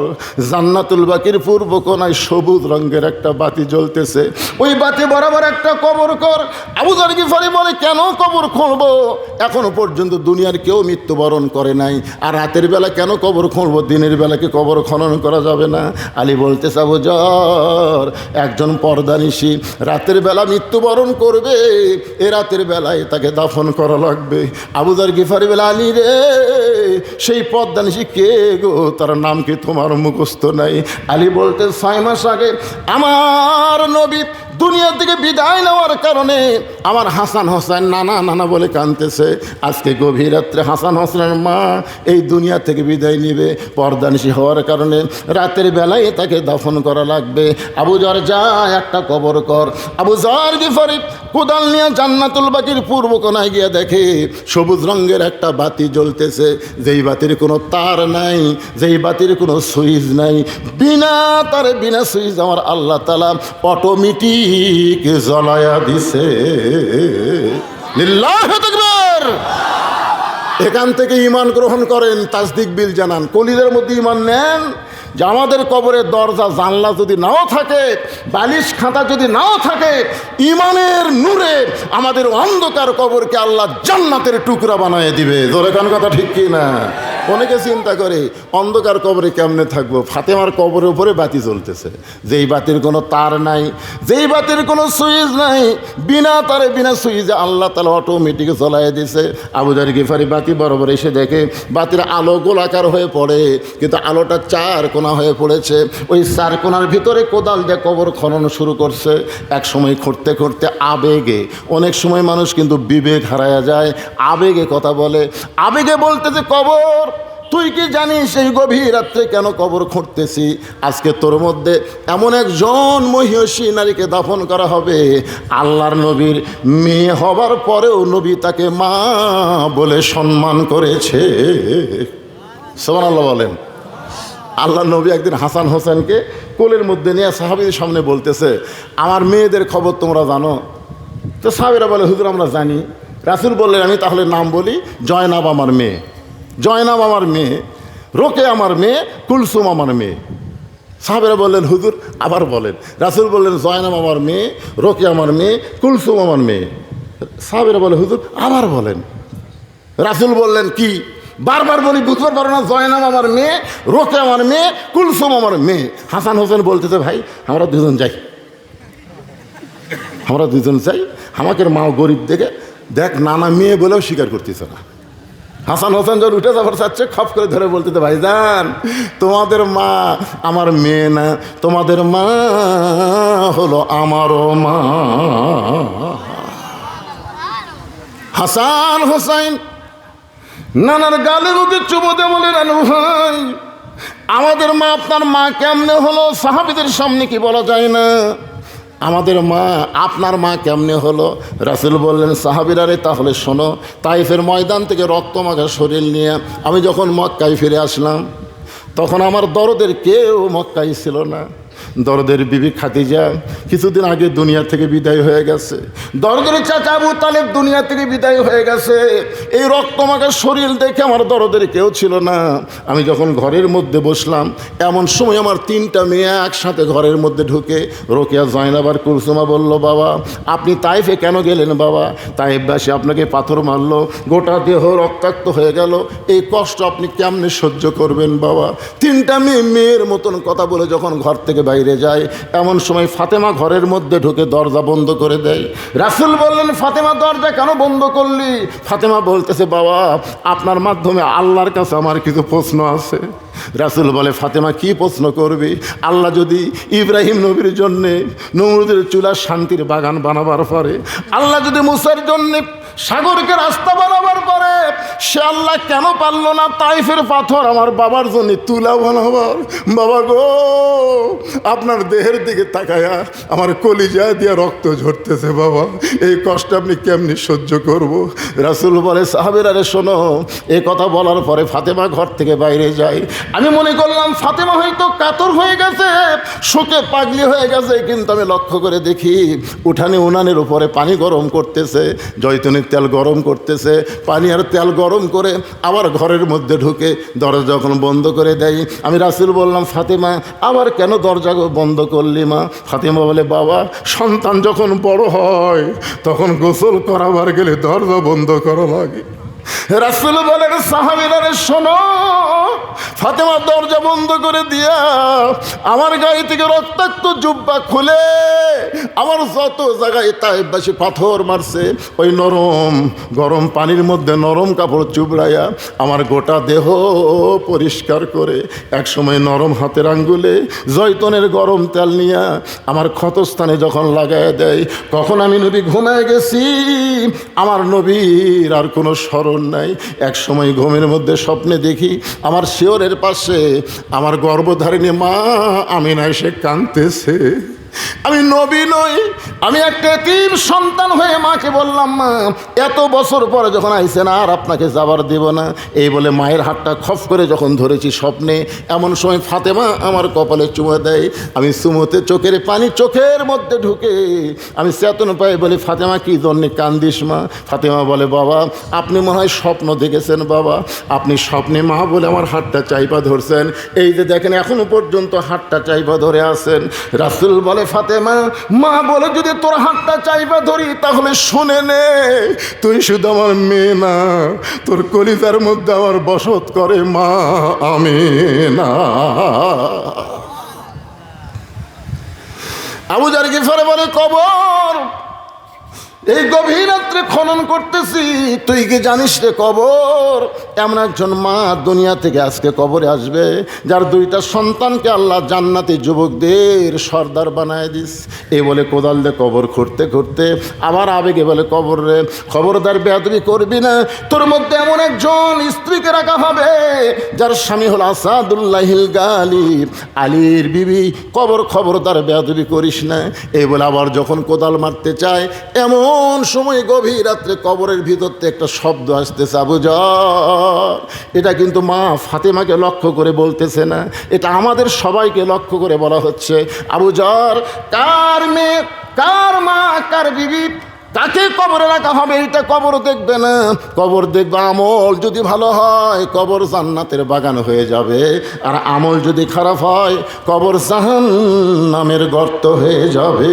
জান্নাতুল বাকির পূর্ব কোণায় সবুজ রঙের একটা বাতি জ্বলতেছে, ওই বাতি বরাবর একটা কবর কর। আবু যর গিফারি বলে, কেন কবর খুঁড়বো? এখনো পর্যন্ত দুনিয়ার কেউ মৃত্যুবরণ করে নাই, আর রাতের বেলা কেন কবর খুঁড়বো? দিনের বেলাকে কবর খনন করা যাবে না? আলী বলতেছে, আবু যর, একজন পর্দানিশী রাতের বেলা মৃত্যুবরণ করবে, এ রাতের বেলায় তাকে দাফন করা লাগবে। আবু যর গিফারি বলে, আলী রে, সেই পর্দানিশী কে গো? তার নাম কি তোমার মুখস্থ নাই? আলী বলতে, 6 মাস আগে আমার নবী দুনিয়া থেকে বিদায় নেওয়ার কারণে আমার হাসান হোসেন নানা নানা বলে কাঁদতেছে। আজকে গভীর রাত্রে হাসান হোসেনের মা এই দুনিয়া থেকে বিদায় নিবে। পর্দানিশী হওয়ার কারণে রাতের বেলায় তাকে দাফন করা লাগবে। আবু যর যা একটা কবর কর। আবু যর গিফারি কোদাল নিয়ে জান্নাতুল বাকির পূর্ব কোনায় গিয়ে দেখে সবুজ রঙের একটা বাতি জ্বলতেছে, যেই বাতির কোনো তার নাই, যেই বাতির কোনো সুইচ নাই, বিনা তারে বিনা সুইচ আমার আল্লাহ তাআলা অটোমেটিক জ্বলায়া দিছে। লিল্লাহু তাকবীর। এখান থেকে ঈমান গ্রহণ করেন, তাসদিক বিল জানান, কলিদের মধ্যে ঈমান নেন যে আমাদের কবরের দরজা জানলা যদি নাও থাকে, বালিশ খাতা যদি নাও থাকে, ঈমানের নূরে আমাদের অন্ধকার কবরকে আল্লাহ জান্নাতের টুকরা বানিয়ে দিবে। জোরে কান কথা ঠিক কি না? অনেকে চিন্তা করে অন্ধকার কবরে কেমনে থাকবো। ফাতেমার কবরের উপরে বাতি জ্বলতেছে, যেই বাতির কোনো তার নাই, যেই বাতির কোনো সুইচ নাই, বিনা তারে বিনা সুইচে আল্লাহ তাআলা অটোমেটিক জ্বলাইয়া দিছে। আবু যর গিফারি বাতি বরাবর এসে দেখে বাতির আলো গোলাকার হয়ে পড়ে, কিন্তু আলোটা চার কোনা হয়ে পড়েছে। ওই চার কোনার ভিতরে কোদাল দিয়ে কবর খনন শুরু করছে। এক সময় খুঁড়তে খুঁড়তে আবেগে, অনেক সময় মানুষ কিন্তু বিবেক হারায়া যায়, আবেগে কথা বলে। আবেগে বলতেছে, কবর তুই কি জানিস এই গভীর রাত্রে কেন কবর খুঁড়তেছি? আজকে তোর মধ্যে এমন একজন মহিষী নারীকে দাফন করা হবে, আল্লাহর নবীর মেয়ে হবার পরেও নবী তাকে মা বলে সম্মান করেছে। সুবহানাল্লাহ বলেন। আল্লাহ নবী একদিন হাসান হোসেনকে কোলের মধ্যে নিয়ে সাহাবীদের সামনে বলতেছে, আমার মেয়েদের খবর তোমরা জানো? তো সাহাবীরা বলে, হুজুর আমরা জানি। রাসূল বললেন, আমি তাহলে নাম বলি, জয়নাব আমার মেয়ে, জয়নাব আমার মেয়ে, রোকে আমার মেয়ে, কুলসুম আমার মেয়ে। সাহাবীরা বললেন, হুজুর আবার বলেন। রাসূল বললেন, জয়নাব আমার মেয়ে, রোকে আমার মেয়ে, কুলসুম আমার মেয়ে। সাহাবীরা বলে, হুজুর আবার বলেন। রাসূল বললেন, কি বারবার বলি বুঝতে পারো না? জয়নাব আমার মেয়ে, রোকে আমার মেয়ে, কুলসুম আমার মেয়ে। হাসান হোসেন বলতেছে, ভাই আমরা দুজন যাই, আমরা দুজন যাই। আমাকে মাও গরিব দেখে দেখ নানা মেয়ে বলেও স্বীকার করতেছে না। হাসান হোসেন যখন উঠে যাবার চাচ্ছে, খপ করে ধরে বলতেছে, ভাইজান তোমাদের মা আমার মেয়ে না, তোমাদের মা হলো আমারও মা। হাসান হোসেন নানার গালে মুখে চুমো দিয়ে বলে, নানু ভাই আমাদের মা আপনার মা কেমনে হলো? সাহাবীদের সামনে কি বলা যায় না? আমাদের মা আপনার মা কেমনে হলো? রাসূল বললেন, সাহাবীরা রে তাহলে শোনো, তাইফের ময়দান থেকে রক্তমাখা শরীর নিয়ে আমি যখন মক্কায় ফিরে আসলাম, তখন আমার দরদের কেউ মক্কায় ছিল না। দরদের বিবি খাদিজা কিছুদিন আগে দুনিয়া থেকে বিদায় হয়ে গেছে। দরদের চাচা আবু তালেব দুনিয়া থেকে বিদায় হয়ে গেছে। এই রক্তমাখা শরীর দেখে আমার দরদের কেউ ছিল না। আমি যখন ঘরের মধ্যে বসলাম, এমন সময় আমার তিনটা মেয়ে একসাথে ঘরের মধ্যে ঢুকে, রোকেয়া, জয়নাব আর কুলসুমা বলল, বাবা আপনি তাইফে কেন গেলেন? বাবা তাইফবাসী আপনাকে পাথর মারলো, গোটা দেহ রক্তাক্ত হয়ে গেল, এই কষ্ট আপনি কেমনে সহ্য করবেন? বাবা তিনটা মেয়ের মতন কথা বলে যখন ঘর থেকে বাইরে যায়, এমন সময় ফাতেমা ঘরের মধ্যে ঢুকে দরজা বন্ধ করে দেয়। রাসূল বললেন, ফাতেমা দরজা কেন বন্ধ করলি? ফাতেমা বলতেছে, বাবা আপনার মাধ্যমে আল্লাহর কাছে আমার কিছু প্রশ্ন আছে। রাসূল বলে, ফাতেমা কি প্রশ্ন করবি? আল্লাহ যদি ইব্রাহিম নবীর জন্যে নমরুদের চুলা শান্তির বাগান বানাবার পরে, আল্লাহ যদি মুসার জন্যে সাগরকে রাস্তা বানাবার পরে, সে আল্লাহ কেন পারলো না তাইফের পাথর আমার বাবার জন্য তুলা বানাবার? বাবা গো আপনার দেহের দিকে তাকায়া আমার কলিজা দিয়ে রক্ত ঝরতেছে। বাবা এই কষ্ট আপনি কেমনি সহ্য করব? রাসূল বলে, সাহাবীরা রে শোনো। এই কথা বলার পরে ফাতেমা ঘর থেকে বাইরে যায়। আমি মনে করলাম ফাতেমা হয়তো কাতর হয়ে গেছে, শোকে পাগলি হয়ে গেছে, কিন্তু আমি লক্ষ্য করে দেখি উনানের উপরে পানি গরম করতেছে, জয়তুনের তেল গরম করতেছে। পানি আর তেল গরম করে আবার ঘরের মধ্যে ঢুকে দরজা যখন বন্ধ করে দেয়, আমি রাসূল বললাম, ফাতেমা আবার কেন দরজা বন্ধ করলি মা? ফাতেমা বলে, বাবা সন্তান যখন বড় হয় তখন গোসল করাবার গেলে দরজা বন্ধ করা লাগে। রাসূল বলেন সাহাবীরা রে শোনো, ফাতেমা দরজা বন্ধ করে দিয়া আমার গায়ে থেকে রক্তাক্ত জুব্বা খুলে আমার যত জায়গায় তাইফবাসী পাথর মারছে ওই নরম গরম পানির মধ্যে নরম কাপড় চুবড়াইয়া আমার গোটা দেহ পরিষ্কার করে একসময় নরম হাতের আঙ্গুলে জয়তনের গরম তেল নিয়ে আমার ক্ষতস্থানে যখন লাগায় দেয়, তখন আমি নবী ঘুমায় গেছি, আমার নবীর আর কোনো স্মরণ নাই। এক সময় ঘুমের মধ্যে স্বপ্নে দেখি আমার শিয়রের পাশে আমার গর্ভধারিণী মা আমিনা এসে কাঁদতেছে। আমি নবী নই, আমি একটা এতিম সন্তান হয়ে মাকে বললাম, মা এত বছর পরে যখন আইছেন আর আপনাকে যাবার দেব না, এই বলে মায়ের হাতটা খপ করে যখন ধরেছি স্বপ্নে, এমন সময় ফাতেমা আমার কপালে চুমো দেয়। আমি চুমোতে চোখের পানি চোখের মধ্যে ঢুকে আমি চেতন পাই, বলি ফাতেমা কি জন্যে কান্দিস মা? ফাতেমা বলে, বাবা আপনি মনে হয় স্বপ্ন দেখেছেন বাবা, আপনি স্বপ্নে মা বলে আমার হাতটা চাইপা ধরছেন, এই যে দেখেন এখনো পর্যন্ত হাতটা চাইপা ধরে আছেন। রাসূল বলে, ফাতেমা মা বলে যদি তোর হাতটা চাইবা ধরি তাহলে শুনে নে, তুই শুধু আমার মেয়ে না, তোর কলিজার মধ্যে আমার বসত করে মা আমিনা। আবু যার গিফারে বলে, কবর এই গভীর রাত্রে খনন করতেছি, তুই কি জানিস রে কবর এমন একজন মা দুনিয়া থেকে আজকে কবরে আসবে যার দুইটা সন্তানকে আল্লাহ জান্নাতি যুবকদের সর্দার বানায় দিস। এই বলে কোদাল দিয়ে কবর খুঁড়তে খুঁড়তে আবার আবেগে বলে, কবর রে খবরদার বেয়াদবি করবি না, তোর মধ্যে এমন একজন স্ত্রীকে রাখা হবে যার স্বামী হল আসাদুল্লাহিল গালিব, আলীর বিবি, খবরদার বেয়াদবি করিস না। এই বলে আবার যখন কোদাল মারতে চায়, এমন সময় গভীর রাত্রে কবরের ভিতর থেকে একটা শব্দ আসতেছে, আবু যার। এটা কিন্তু মা ফাতেমাকে লক্ষ্য করে বলতেছে না, এটা আমাদের সবাইকে লক্ষ্য করে বলা হচ্ছে। আবু যার কার মেয়ে, কার মা, কার বিবি, তাকে কবরে রাখা হবে, এটা কবর দেখবে না, কবর দেখবে আমল যদি ভালো হয় কবর জান্নাতের বাগান হয়ে যাবে, আর আমল যদি খারাপ হয় কবর জাহান্নামের গর্ত হয়ে যাবে।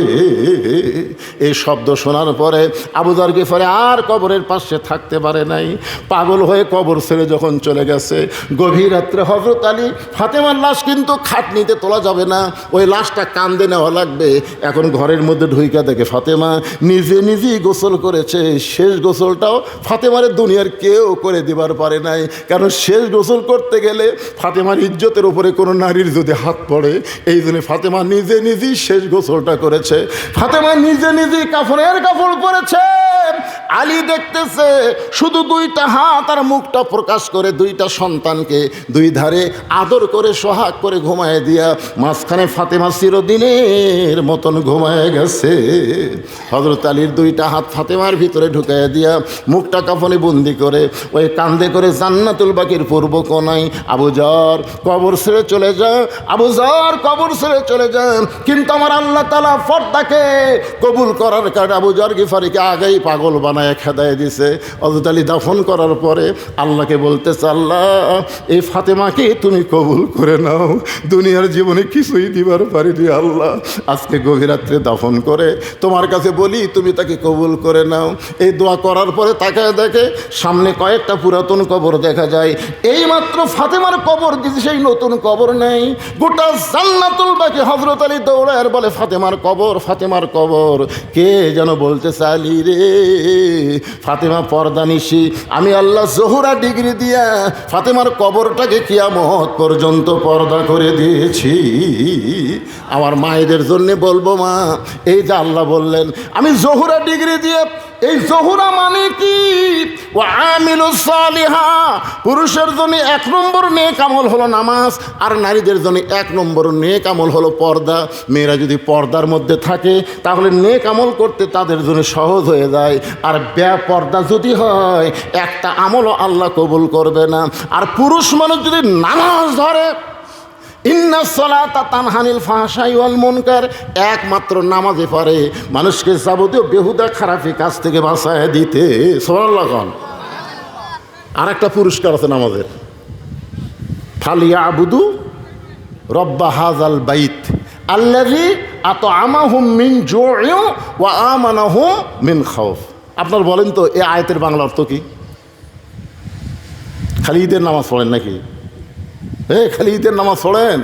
এই শব্দ শোনার পরে আবু যার গিফারি আর কবরের পাশে থাকতে পারে নাই, পাগল হয়ে কবর ছেড়ে যখন চলে গেছে। গভীর রাত্রে হযরত আলী, ফাতেমার লাশ কিন্তু খাটনিতে তোলা যাবে না, ওই লাশটা কান্দে নেওয়া লাগবে। এখন ঘরের মধ্যে ঢুইকা দেখে ফাতেমা নিজে নিজেই গোসল করেছে। শেষ গোসলটাও ফাতেমার দুনিয়ার কেউ করে দিবার পারে নাই, কারণ শেষ গোসল করতে গেলে ফাতেমার ইজ্জতের উপরে কোনো নারীর যদি হাত পড়ে, এই জন্য ফাতেমা নিজে নিজেই শেষ গোসলটা করেছে। ফাতেমা নিজে নিজেই কাফনের কাপড় পরেছে। আলী দেখতেছে শুধু দুইটা হাত আর মুখটা প্রকাশ করে দুইটা সন্তানকে দুই ধারে আদর করে সোহাগ করে ঘুমায় দিয়া মাঝখানে ফাতেমা চিরদিনের মতন ঘুমায় গেছে। হযরত আলীর দুইটা হাত ফাতেমার ভিতরে ঢুকাইয়া দিয়া মুখটা কাফনে বন্দি করে ওই কান্দে করে জান্নাতুল বাকির পূর্ব কোনায় আবু যার কবর ছেড়ে চলে যায়, আবু যার কবর ছেড়ে চলে যায়। কিন্তু আমার আল্লাহ তাআলা পর্দাকে কবুল করার কারণে আবু যার গিফারিকে আগেই পাগল বানায় খেদায় দিছে। হযরত আলী দাফন করার পরে আল্লাহকে বলতেছে, আল্লাহ এই ফাতেমাকে তুমি কবুল করে নাও, দুনিয়ার জীবনে কিছুই দিবার পারিনি আল্লাহ, আজকে গভীর রাত্রে দাফন করে তোমার কাছে বলি তুমি তাকে কবুল করে নাও। এই দোয়া করার পরে তাকায় দেখে সামনে কয়েকটা পুরাতন কবর দেখা যায়। এই মাত্র ফাতেমার কবর দিছে, সেই নতুন কবর নেই। গোটা জান্নাতুল বাকি হযরত আলী দৌড়ায় আর বলে, ফাতেমার কবর, ফাতেমার কবর। কে যেন বলতেছে, আলী রে ফাতেমা পর্দানিশি, আমি আল্লাহ জোহরা ডিগ্রি দিয়া ফাতেমার কবরটাকে কিয়ামত পর্যন্ত পর্দা করে দিয়েছি। আমার মায়েদের জন্য বলবো, মা এই যে আল্লাহ বললেন আমি জোহরা ডিগ্রি দিয়ে, এই জোহরা মানে কি? ও আমিলুস সালিহা, পুরুষের জন্য 1 নম্বর নেক আমল হলো নামাজ, আর নারীদের জন্য 1 নম্বর নেক আমল হলো পর্দা। মেয়েরা যদি পর্দার মধ্যে থাকে তাহলে নেক আমল করতে তাদের জন্য সহজ হয়ে যায়, আর বেপর্দা যদি হয় একটা আমলও আল্লাহ কবুল করবে না। আর পুরুষ মানুষ যদি নামাজ ধরে, ইন্না সলাতা তানহানিল ফাহশাই ওয়াল মুনকার, একমাত্র নামাজে পারে মানুষকে যাবতীয় বেহুদা খারাপি কাজ থেকে বাঁচায় দিতে। সুবহানাল্লাহ। আর একটা পুরস্কার আছে নামাজের, ফালিয়াবুদু রব্বা হাযাল বাইত আল্লাযী আত'আমাহুম মিন জু'ইন ওয়া আমানাহুম মিন খাউফ। আপনারা বলেন তো এই আয়াতের বাংলা অর্থ কি? খালি ঈদের নামাজ পড়েন নাকি? খালি ঈদের নামাজ পড়েন?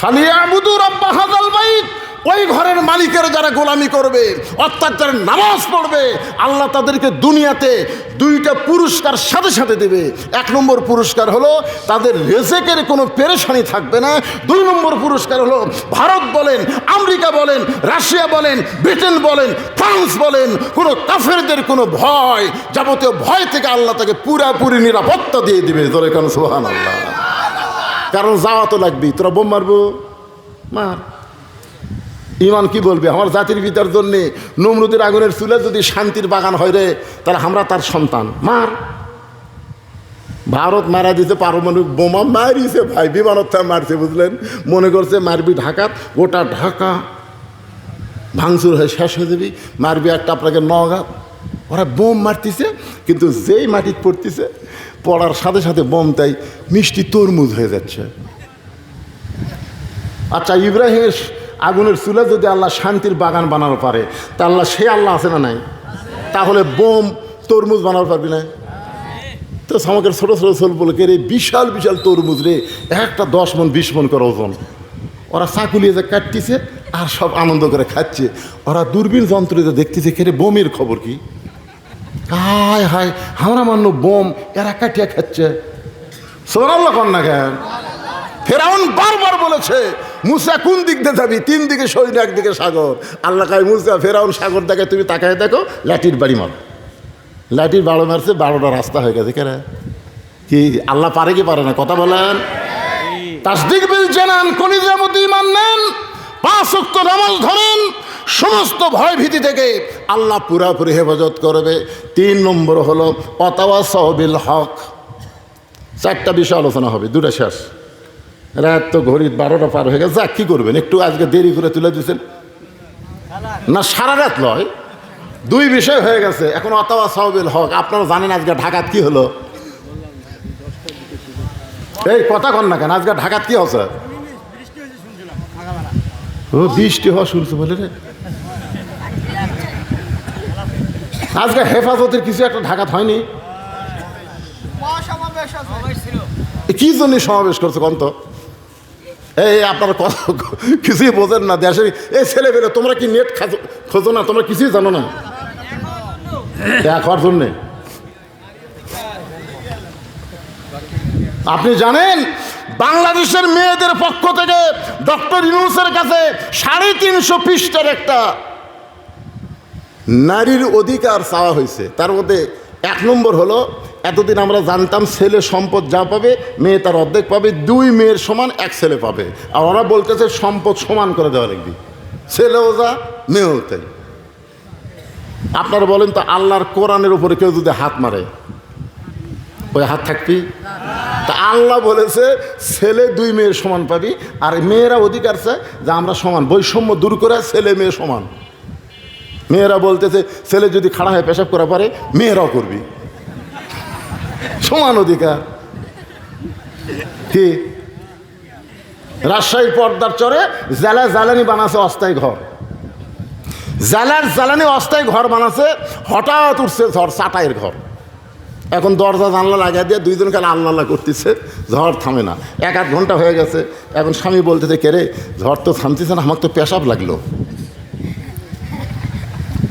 ফালিয়াবুদু রাব্বা হাযাল বাইত, ওই ঘরের মালিকের যারা গোলামি করবে অর্থাৎ যারা নামাজ পড়বে, আল্লাহ তাদেরকে দুনিয়াতে দুইটা পুরস্কার সাথে সাথে দেবে। 1 নম্বর পুরস্কার হলো তাদের রিজিকের কোনো পেরেশানি থাকবে না। 2 নম্বর পুরস্কার হলো ভারত বলেন, আমেরিকা বলেন, রাশিয়া বলেন, ব্রিটেন বলেন, ফ্রান্স বলেন, কোনো কাফেরদের কোনো ভয়, যাবতীয় ভয় থেকে আল্লাহ তাকে পুরাপুরি নিরাপত্তা দিয়ে দিবে। জোরে কান সুবহানাল্লাহ। কারণ যাওয়া তো লাগবেই, তোরা বোম মারবো, মার। ইমান কি বলবে? আমার জাতির পিতার জন্যে নমরুদের আগুনের চুলে যদি শান্তির বাগান হয় রে, তাহলে আমরা তার সন্তান, মার। ভারত মারা দিতে পারমাণবিক বোমা মারিছে ভাই, বিমানতা মারছে, বুঝলেন? মনে করছে মারবি ঢাকাত, গোটা ঢাকা ভাঙচুর হয়ে শেষ হয়ে যাবি, মারবি একটা আপনাকে নগাঁ। ওরা বোম মারতেছে, কিন্তু যেই মাটিতে পড়তেছে, পড়ার সাথে সাথে বোম তাই মিষ্টি তরমুজ হয়ে যাচ্ছে। আচ্ছা, ইব্রাহিমের আগুনের চুলা যদি আল্লাহ শান্তির বাগান বানানো পারে, তা আল্লাহ সে আল্লাহ আছে না নাই? তাহলে বোম তরমুজ বানাতে পারবি না? তো আমাকে ছোটো ছোটো ছোল বলে রে, বিশাল বিশাল তরমুজ রে, একটা 10 মণ 20 মণ করে ওজন। ওরা চাকুলিয়ে যে কাটতেছে আর সব আনন্দ করে খাচ্ছে। ওরা দূরবীন যন্ত্রতে দেখতেছে, কে বোমের খবর কি? হায় হায়, আমরা মান্য বোম, এরা কাটিয়া খাচ্ছে। সুবহানাল্লাহ কন না কেন? ফেরাউন বারবার বলেছে, মুসা কোন দিক দিয়ে যাবি? 3 দিকে সৈন্য, একদিকে সাগর। আল্লাহ কয়, মুসা ফেরাউন সাগর দেখে তুমি তাকায় দেখো, লাঠির বাড়ি মার। লাঠির বাড়ো মারছে, 12টা রাস্তা হয়ে গেছে। কেন কি আল্লাহ পারে কি পারে না? কথা বলেন। তাসদিক বিল জানান, কলিজার মধ্যে ঈমান নেন, 5 ওয়াক্ত নামাজ ধরেন, সমস্ত ভয় ভীতি থেকে আল্লাহ পুরাপুরি হেফাজত করবে। 3 নম্বর হলো ওয়াতাওয়াসাউ বিল হক। 4টা বিষয় আলোচনা হবে, 2টা শেষ। রাত তো ঘড়ির 12টা পার হয়ে গেছে। যাক, কী করবেন, একটু আজকে দেরি করে তুলে দিয়েছেন না, সারা রাত নয়, 2 বিষয় হয়ে গেছে। এখন ওয়াতাওয়াসাউ বিল হক। আপনারা জানেন আজকে ঢাকাত কি হলো? এই কথা কন না কেন? আজকে ঢাকাত কি হচ্ছে? ও, বৃষ্টি হওয়া শুনছে বলে রে। আজকে হেফাজতের কিছু একটা ঢাকাত হয়নি? কি জন্য সমাবেশ করছে কন তো? এই আপনারা কিছুই বোঝেন না দেশের এই ছেলেবেলে। তোমরা কি নেট খোঁজো না? তোমরা কিছুই জানো না? দেখার জন্যে আপনি জানেন বাংলাদেশের মেয়েদের পক্ষ থেকে ডক্টর ইউনূসের কাছে 350 পৃষ্ঠার একটা নারীর অধিকার চাওয়া হয়েছে। তার মধ্যে 1 নম্বর হলো, এতদিন আমরা জানতাম ছেলে সম্পদ যা পাবে মেয়ে তার অর্ধেক পাবে, 2 মেয়ের সমান 1 ছেলে পাবে। আর ওরা বলতেছে সম্পদ সমান করে দেওয়া লাগবে, ছেলেও যা মেয়েও তাই। আপনারা বলেন তো, আল্লাহর কোরআনের উপরে কেউ যদি হাত মারে, ওই হাত থাকবি? তা আল্লাহ বলেছে ছেলে 2 মেয়ের সমান পাবি, আর মেয়েরা অধিকার চায় যে আমরা সমান, বৈষম্য দূর করে ছেলে মেয়ে সমান। মেয়েরা বলতেছে ছেলে যদি খাড়া হয়ে পেশাব করা পারে, মেয়েরাও করবি, সমান অধিকার। কি রাজশাহীর পর্দার চরে জ্বালানি বানাচ্ছে অস্থায়ী ঘর, জ্বালানি অস্থায়ী ঘর বানাচ্ছে। হঠাৎ উঠছে ঝড়, চাটাইয়ের ঘর। এখন দরজা জানলা লাগিয়ে দিয়ে 2 জন কালে আল্লাহ করতেছে, ঝড় থামে না। 1-8 ঘন্টা হয়ে গেছে। এখন স্বামী বলতেছে, কে রে ঝড় তো থামতেছে না, আমার তো পেশাব লাগলো।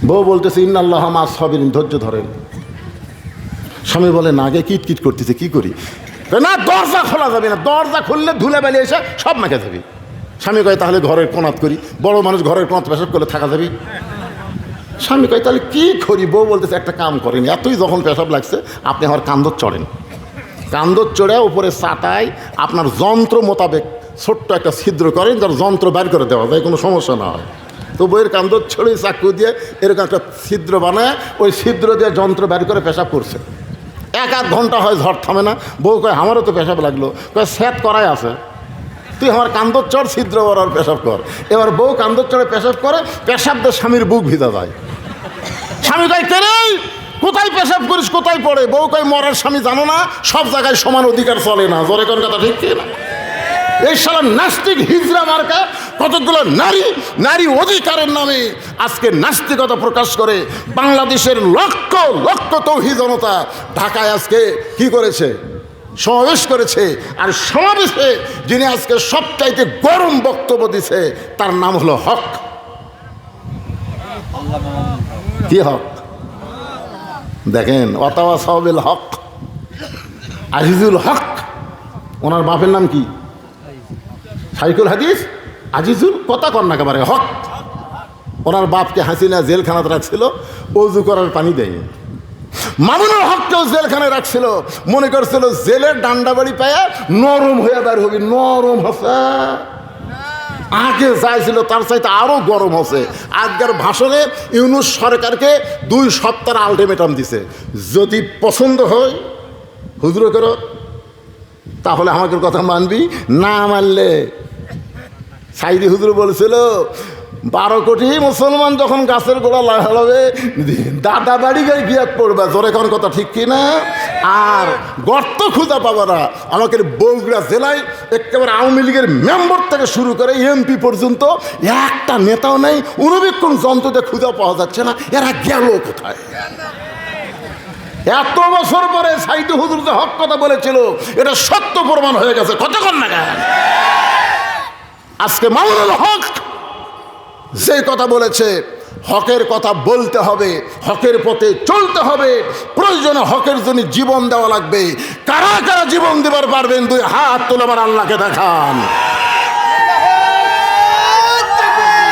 বউ বলতেছে, ইন্নাল্লাহা মা'আস সাবিরিন, ধৈর্য ধরেন। স্বামী বলে, না, আগে কিট কিট করতেছে, কি করি? না, দরজা খোলা যাবে না, দরজা খুললে ধুলে বেলে এসে সব মেখে যাবি। স্বামী কয়, তাহলে ঘরের কোনাত করি। বড় মানুষ ঘরের কোনাত পেশাব করলে থাকা যাবি? স্বামী কয়, তাহলে কি করি? বউ বলতেছে, একটা কাম করেন, এতই যখন পেশাব লাগছে আপনি আমার কান্দর চড়েন, কান্দর চড়ে উপরে চাটাই আপনার যন্ত্র মোতাবেক ছোট্ট একটা ছিদ্র করেন, যার যন্ত্র বের করে দেওয়া যায়, কোনো সমস্যা না হয়। তো বইয়ের কান্দর ছড়িয়ে চাকু দিয়ে এরকম একটা ছিদ্র বানায়, ওই ছিদ্র দিয়ে যন্ত্র বের করে পেশাব করছে। 1-8 ঘন্টা হয়, ঝড় থামে না। বউ কয়, আমারও তো পেশাব লাগলো। কয়, সেট করাই আছে, তুই আমার কান্দর চড়, ছিদ্র বড় পেশাব কর। এবার বউ কান্দর চড়ে পেশাব করে, পেশাব দিয়ে স্বামীর বুক ভিজা যায়। স্বামী কয়, কে রে কোথায় পেশাব করিস, কোথায় পড়ে? বউ কয়, মরার স্বামী জানো না, সব জায়গায় সমান অধিকার চলে না। জোরে কোন কথা ঠিক কি না? এই শালা নাস্তিক হিজড়া মার্কা কতগুলো নারী অধিকারের নামে আজকে নাস্তিকতা প্রকাশ করে বাংলাদেশের লক্ষ লক্ষ তৌহিদ জনতা ঢাকায় আজকে কি করেছে? সমাবেশ করেছে। আর সমাবেশে যিনি আজকে সবচাইতে গরম বক্তব্য দিছে তার নাম হলো হক। কি হক? দেখেন, ওয়াতাওয়াসাউ বিল হক, আজিজুল হক। ওনার বাপের নাম কি? শাইখুল হাদিস আজিজুল, কথা কর না একেবারে হক। ওনার বাপকে হাসিনা জেলখানাতে রাখছিল, অজু করার পানি দেয়নি। মামুনুল হককেও জেলখানায় রাখছিল, মনে করছিল জেলের ডান্ডা বাড়ি পায়া নরম হয়ে বের হবি। নরম হচ্ছে, আগে চাইছিল তার চাইতে আরো গরম হচ্ছে। আজকের ভাষণে ইউনূস সরকারকে 2 সপ্তাহ আলটিমেটাম দিছে, যদি পছন্দ হয় হুজুর করো তাহলে আমাকে কথা মানবি, না মানলে সাইদি হুজুর বলেছিল 12 কোটি মুসলমান যখন গাছের গোড়া লাগাবে দাদা বাড়ি গায়ে গিয়াত পড়বে। জোরে কোন কথা ঠিক কিনা? আর গর্ত খুঁজা পাবে না। আমাকে বগুড়া জেলায় একেবারে আওয়ামী লীগের মেম্বার থেকে শুরু করে এমপি পর্যন্ত একটা নেতাও নেই, অনুবীক্ষণ যন্ত্রতে খুঁজা পাওয়া যাচ্ছে না। এরা গেল কোথায়? এত বছর পরে সাইদি হুজুর যে হক কথা বলেছিল এটা সত্য প্রমাণ হয়ে গেছে। কতক্ষণ না কেন আজকে মামুনুল হক যে কথা বলেছে, হকের কথা বলতে হবে, হকের পথে চলতে হবে, প্রয়োজনে হকের জন্য জীবন দেওয়া লাগবে। কারা কারা জীবন দেবার পারবেন 2 হাত তুলে আমার আল্লাহকে দেখান।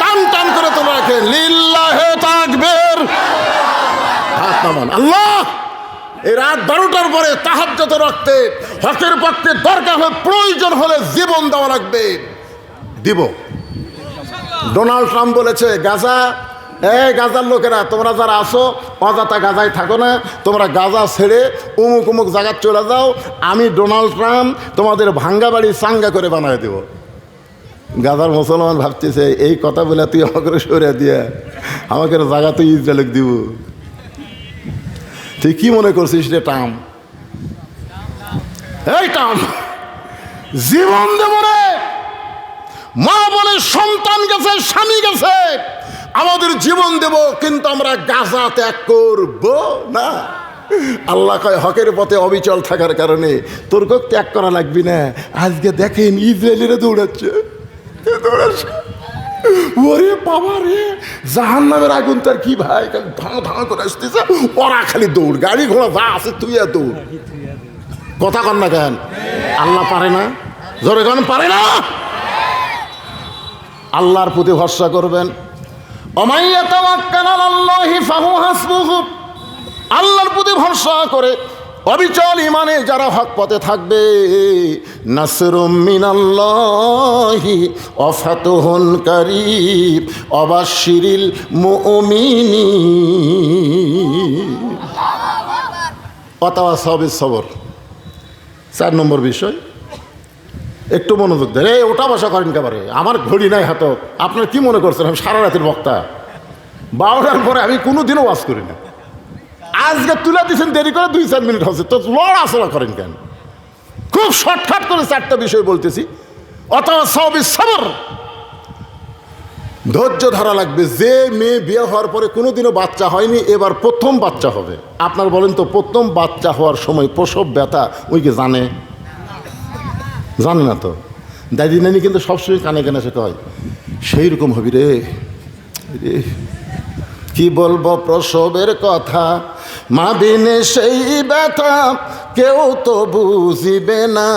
টান টান করে তোলা রাখেন, লিল্লাহে তাকবীর। হাত নামান। আল্লাহ, এই রাত 12টার পরে তাহাজ্জুদ রাখতে হকের পক্ষে দরকার হয়, প্রয়োজন হলে জীবন দেওয়া লাগবে, দিব। ডোনাল্ড ট্রাম্প বলেছে গাজা, গাজার লোকেরা তোমরা যারা আসো অযথা গাজায় থাকো না, তোমরা গাজা ছেড়ে উমুক উমুক জায়গায় চলে যাও, আমি ডোনাল্ড ট্রাম্প তোমাদের ভাঙ্গা বাড়ি চাঙ্গা করে বানায় দেব। গাজার মুসলমান ভাবতেছে এই কথা বলে তুই আমাকে সরিয়ে দিয়ে আমাকে জায়গা তুই ইসরায়েলে দিব। তুই কি মনে করছিস রে ট্রাম্প? এই ট্রাম্প, জীবন দেব রে। মা বলে সন্তান গেছে, স্বামী গেছে, আমাদের জীবন দেব, কিন্তু আমরা গাজা ত্যাগ করব না। আল্লাহ কয় হকের পথে অবিচল থাকার কারণে তোর ত্যাগ করা লাগবি না। আজকে দেখেন ইসরায়েলিরা দৌড়াচ্ছে। ওরে বাবা রে, জাহান্নামের আগুন তার কি ভাই, ধাঁ ধাঁ করে আসতেছে, ওরা খালি দৌড়, গাড়ি ঘোড়া যা আছে তুই আর দৌড়। কথা কন না কেন? আল্লাহ পারে না? জোরে কন পারে না? আল্লাহর প্রতি ভরসা করবেন। আল্লাহর প্রতি ভরসা করে অবিচল ইমানে যারা হক পথে থাকবে, নাসরুম মিনাল্লাহি ওয়া ফাতহুন কারীব ওয়াবাশশিরিল মুমিনিন। ওয়াতাওয়াসাউ বিস সবর 4 নম্বর বিষয়। একটু মনোযোগ দেন। এই ওটা বসা করেন একেবারে, আমার ঘড়ি নাই হাত। আপনার কি মনে করছেন আমি সারা রাতের বক্তা? 12টার পরে আমি কোনোদিনও ওয়াজ করি না। আজকে তুলে দিচ্ছেন দেরি করে 2-4 মিনিট হচ্ছে, তো লড়াচড়া করেন কেন? খুব শর্টকাট করে 4টা বিষয় বলতেছি। ওয়াতাওয়াসাউ বিস সবর, ধৈর্য ধরা লাগবে। যে মেয়ে বিয়ে হওয়ার পরে কোনোদিনও বাচ্চা হয়নি, এবার প্রথম বাচ্চা হবে, আপনার বলেন তো প্রথম বাচ্চা হওয়ার সময় প্রসব ব্যথা ওই কি জানে? জানে না তো। দাদি নানি কিন্তু সবসময় কানে কানে সে কয় সেই রকম হবি রে। কি বলবো প্রসবের কথা, মা বিনে সেই ব্যথা কেউ তো বুঝিবে না।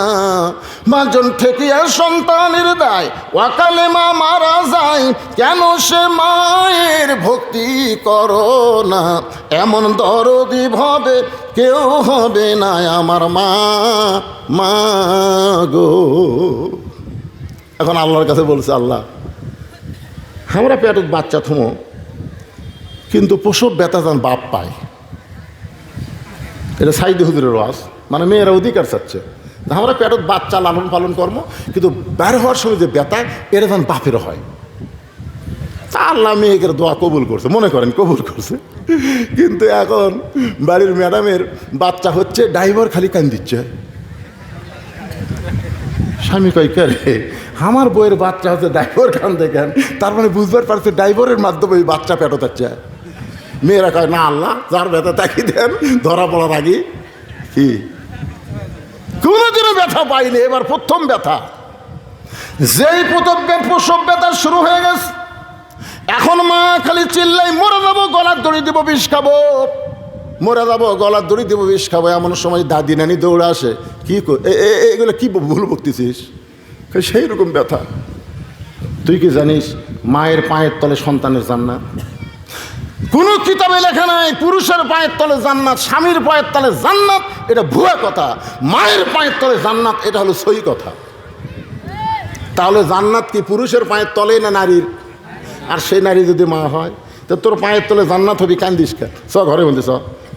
মাজন ঠেকিয়া সন্তানের দায়, ওয়াকালে মা মারা যায়, কেন সে মায়ের ভক্তি করো না। এমন দরদি ভাবে কেউ হবে না আমার মা, মা গো। এখন আল্লাহর কাছে বলছে, আল্লাহ আমরা পেটত বাচ্চা থমো, কিন্তু প্রসব ব্যথা যেন বাপ পায়। এটা সাইদি হুজুরের ওয়াজ, মানে মেয়েরা অধিকার চাচ্ছে। আমরা পেটত বাচ্চা লালন পালন কর্ম, কিন্তু বের হওয়ার সময় যে ব্যথা এটা যেন বাপেরও হয়। তা আল্লাহ মেয়েকে দোয়া কবুল করছে, মনে করেন কবুল করছে। কিন্তু এখন বাড়ির ম্যাডামের বাচ্চা হচ্ছে, ড্রাইভার খালি কান দিচ্ছে। স্বামী কয় কে রে, আমার বইয়ের বাচ্চা হচ্ছে, ড্রাইভার কান দেখেন, তার মানে বুঝবার পারছে ড্রাইভারের মাধ্যমে ওই বাচ্চা পেটত যাচ্ছে। মেয়েরা কয় না আল্লাহ যার ব্যথা তাকি দেন, ধরা পড়ার আগে কি কোনোদিনও ব্যথা পাইনি, এবার প্রথম ব্যথা। যেই প্রসব ব্যথা শুরু হয়ে গেছে, এখন মা খালি চিল্লাই, মরে যাবো, গলার দড়ি দিব, বিষ খাবো, মরে যাবো, গলার দড়ি দিব, বিষ খাবো। এমন সময় দাদি নানি দৌড়ে আসে, কি এগুলো কি ভুল বকতেছিস? সেই রকম ব্যথা। তুই কি জানিস মায়ের পায়ের তলে সন্তানের জান্নাত? কোনো কিতাবে লেখা নাই পুরুষের পায়ের তলে জান্নাত, স্বামীর পায়ের তলে জান্নাত, এটা ভুয়া কথা। মায়ের পায়ের তলে জান্নাত, এটা হলো সহি কথা। তাহলে জান্নাত কি পুরুষের পায়ের তলে না নারীর? আর সেই নারী যদি মা হয়, তো তোর পায়ের তলে জান্নাত হবি, কান্দিস কে? চ ঘরের মধ্যে,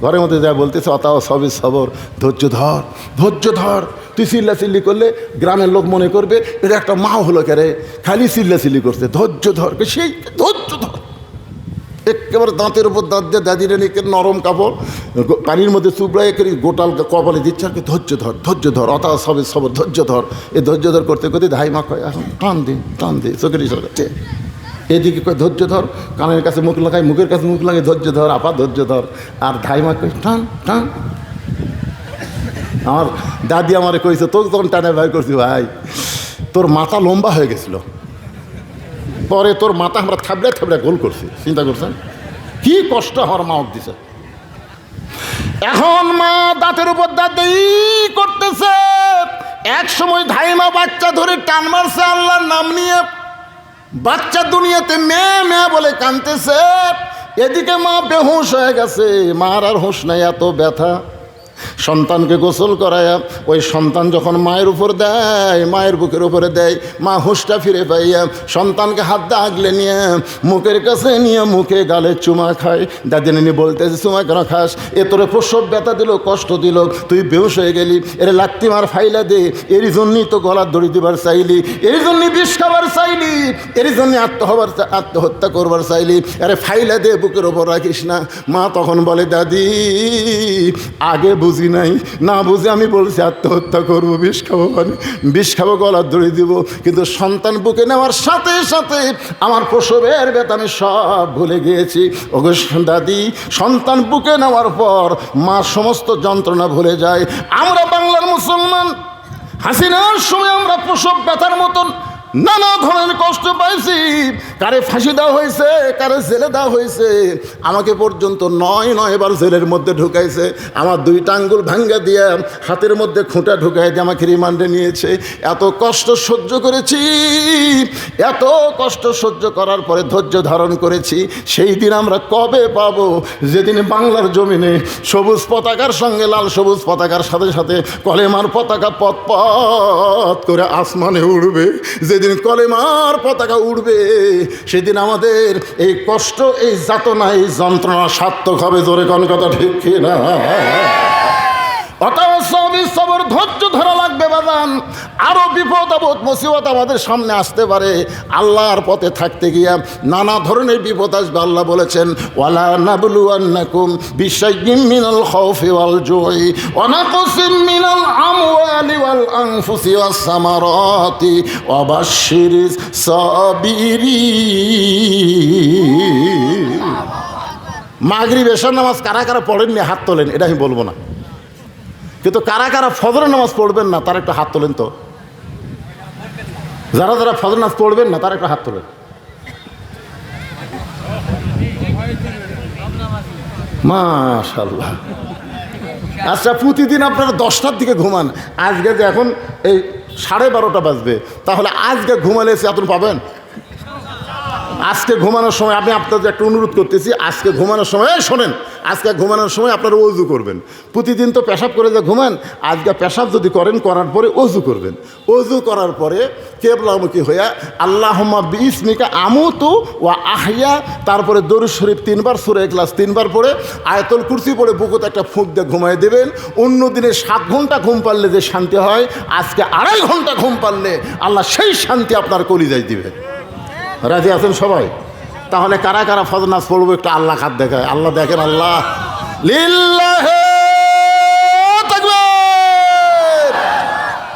ঘরের মধ্যে যা বলতেছ, অতাও সবই সবর, ধৈর্য ধর, ধৈর্য ধর। তুই চিল্লাচিল্লি করলে গ্রামের লোক মনে করবে এটা একটা মা হলো কেরে, খালি চিল্লাচিল্লি করছে। ধৈর্য ধর, সেই ধৈর্য ধর। একেবারে দাঁতের উপর দাঁত দিয়ে দাদি রানীকে নরম কাপড় পানির মধ্যে চুবড়াই করে গোটাল কপালে দিচ্ছে, আর কি ধৈর্য ধর, ধৈর্য ধর, অতাও সবে সবর, ধৈর্য ধর। এই ধৈর্য ধর করতে করতে ধাই মা কয়, এখন টান দে চোখের ইশারা করছে। এদিকে কয় ধৈর্য ধর, কানের কাছে মুখ লাগাই, মুখের কাছে মুখ লাগে, ধৈর্য ধর আপা, ধৈর্য ধর। আর ধাই মা কয় টান। আমার দাদি আমারে কইছে, তোকে তখন টানে ভাই করছি, ভাই তোর মাথা লম্বা হয়ে গেছিল, পরে তোর মাথা আমরা থাবড়ে গোল করছি। চিন্তা করছেন কি কষ্ট আমার মা দিছে। এখন মা দাঁতের উপর দাঁত করতেছে। এক সময় ধাইমা বাচ্চা ধরে টান মারছে আল্লাহর নাম নিয়ে, বাচ্চা দুনিয়াতে মেয়ে বলে কাঁদতেছে। এদিকে মা বেহুশ হয়ে গেছে, মার আর হুঁশ নাই, এত ব্যথা। সন্তানকে গোসল করায়া ওই সন্তান যখন মায়ের উপর দেয়, মায়ের বুকের উপরে দেয়, মা হুঁশটা ফিরে পাইয়া সন্তানকে হাত দিয়ে আগলে নিয়ে মুখের কাছে নিয়ে মুখে গালে চুমা খায়। দাদি নানি বলতেছে, চুমা কেন খাস? এ তোরে প্রসব ব্যথা দিল, কষ্ট দিল, তুই বেহুশ হয়ে গেলি, এর লাত্তি মার ফাইলা দে, এরই জন্যই তো গলার দড়ি দিবার চাইলি, এরই জন্যই বিষ খাবার চাইলি, এরই জন্যই আত্মহত্যা করবার চাইলি, আরে ফাইলা দে, বুকের ওপর রাখিস না। মা তখন বলে, দাদি আগে বুঝি নাই, না বুঝে আমি বলছি আত্মহত্যা করবো, বিষ খাবো, মানে বিষ খাবো, গলার দড়ি দিব। কিন্তু সন্তান বুকে নেওয়ার সাথে সাথে আমার প্রসবের ব্যথা আমি সব ভুলে গিয়েছি। ওগো দাদি, সন্তান বুকে নেওয়ার পর মা সমস্ত যন্ত্রণা ভুলে যায়। আমরা বাংলার মুসলমান, হাসিনার সময় আমরা প্রসব ব্যথার মতন নানা ধরনের কষ্ট পাইছি। কারে ফাঁসি দেওয়া হয়েছে, কারে জেলে দেওয়া হয়েছে। আমাকে পর্যন্ত নয় বার জেলের মধ্যে ঢুকাইছে। আমার 2টা আঙ্গুল ভাঙ্গা দিয়ে হাতের মধ্যে খুঁটা ঢুকাই দিয়ে আমাকে রিমান্ডে নিয়েছে। এত কষ্ট সহ্য করেছি, এত কষ্ট সহ্য করার পরে ধৈর্য ধারণ করেছি। সেই দিন আমরা কবে পাবো যেদিন বাংলার জমিনে সবুজ পতাকার সঙ্গে লাল সবুজ পতাকার সাথে সাথে কলেমার পতাকা পথ করে আসমানে উড়বে। যেদিন কলেমার পতাকা উড়বে, সেদিন আমাদের এই কষ্ট, এই যাতনা, এই যন্ত্রণা সার্থক হবে। জোরে কোন কথা ঠিক কিনা? সবর, ধৈর্য ধরা লাগবে বাজান। আরো বিপদ আপদ মুসিবত আমাদের সামনে আসতে পারে। আল্লাহর পথে থাকতে গিয়া নানা ধরনের বিপদ আসবে। আল্লাহ বলেছেন, ওয়ালা নাবলুয়ান্নাকুম বিশাইয়্যিম মিনাল খাউফি ওয়াল জুই ওয়া নাকসিম মিনাল আমওয়ালি ওয়াল আনফুসি ওয়াস সামারাতি ওয়া বাশশিরিস সাবিরিন। মাগরিব এশার নামাজ কারা কারা পড়েননি হাত তোলেন, এটা আমি বলবো না। কিন্তু কারা কারা ফজরের নামাজ পড়বেন না তারা একটা হাত তোলেন তো। যারা যারা ফজর নামাজ পড়বেন না তারা একটা হাত তোলেন। মাশাআল্লাহ। আচ্ছা, প্রতিদিন আপনারা 10টার দিকে ঘুমান, আজকে যে এখন এই 12:30 বাজবে, তাহলে আজকে ঘুমালে এতক্ষণ পাবেন? আজকে ঘুমানোর সময় আমি আপনাদের একটা অনুরোধ করতেছি, আজকে ঘুমানোর সময় শোনেন, আজকে ঘুমানোর সময় আপনারা ওযু করবেন। প্রতিদিন তো পেশাব করে যে ঘুমান, আজকে পেশাব যদি করেন, করার পরে ওযু করবেন। ওযু করার পরে কিবলামুখী হইয়া আল্লাহুম্মা বিইসমিকা আমুতু ওয়া আহইয়া, তারপরে দরুদ শরীফ 3 বার, সূরা ইখলাস 3 বার পড়ে আয়াতুল কুরসি পড়ে বুকুতে একটা ফুঁক দিয়ে ঘুমায় দেবেন। অন্য দিনে 7 ঘন্টা ঘুম পারলে যে শান্তি হয়, আজকে 2.5 ঘন্টা ঘুম পারলে আল্লাহ সেই শান্তি আপনার কলিজায় দিবে। রাজি আছেন সবাই? তাহলে কারা কারা ফজর নামাজ পড়বো একটু আল্লাহ হাত দেখায়। আল্লাহ দেখেন, আল্লাহ লিল্লাহি তাকবীর।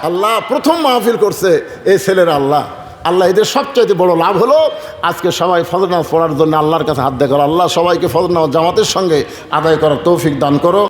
আল্লাহ প্রথম মাহফিল করছে এই ছেলেরা। আল্লাহ আল্লাহ এদের সবচাইতে বড় লাভ হলো আজকে সবাই ফজর নামাজ পড়ার জন্য আল্লাহর কাছে হাত দেখার। আল্লাহ সবাইকে ফজর নামাজ জামাতের সঙ্গে আদায় করার তৌফিক দান করো।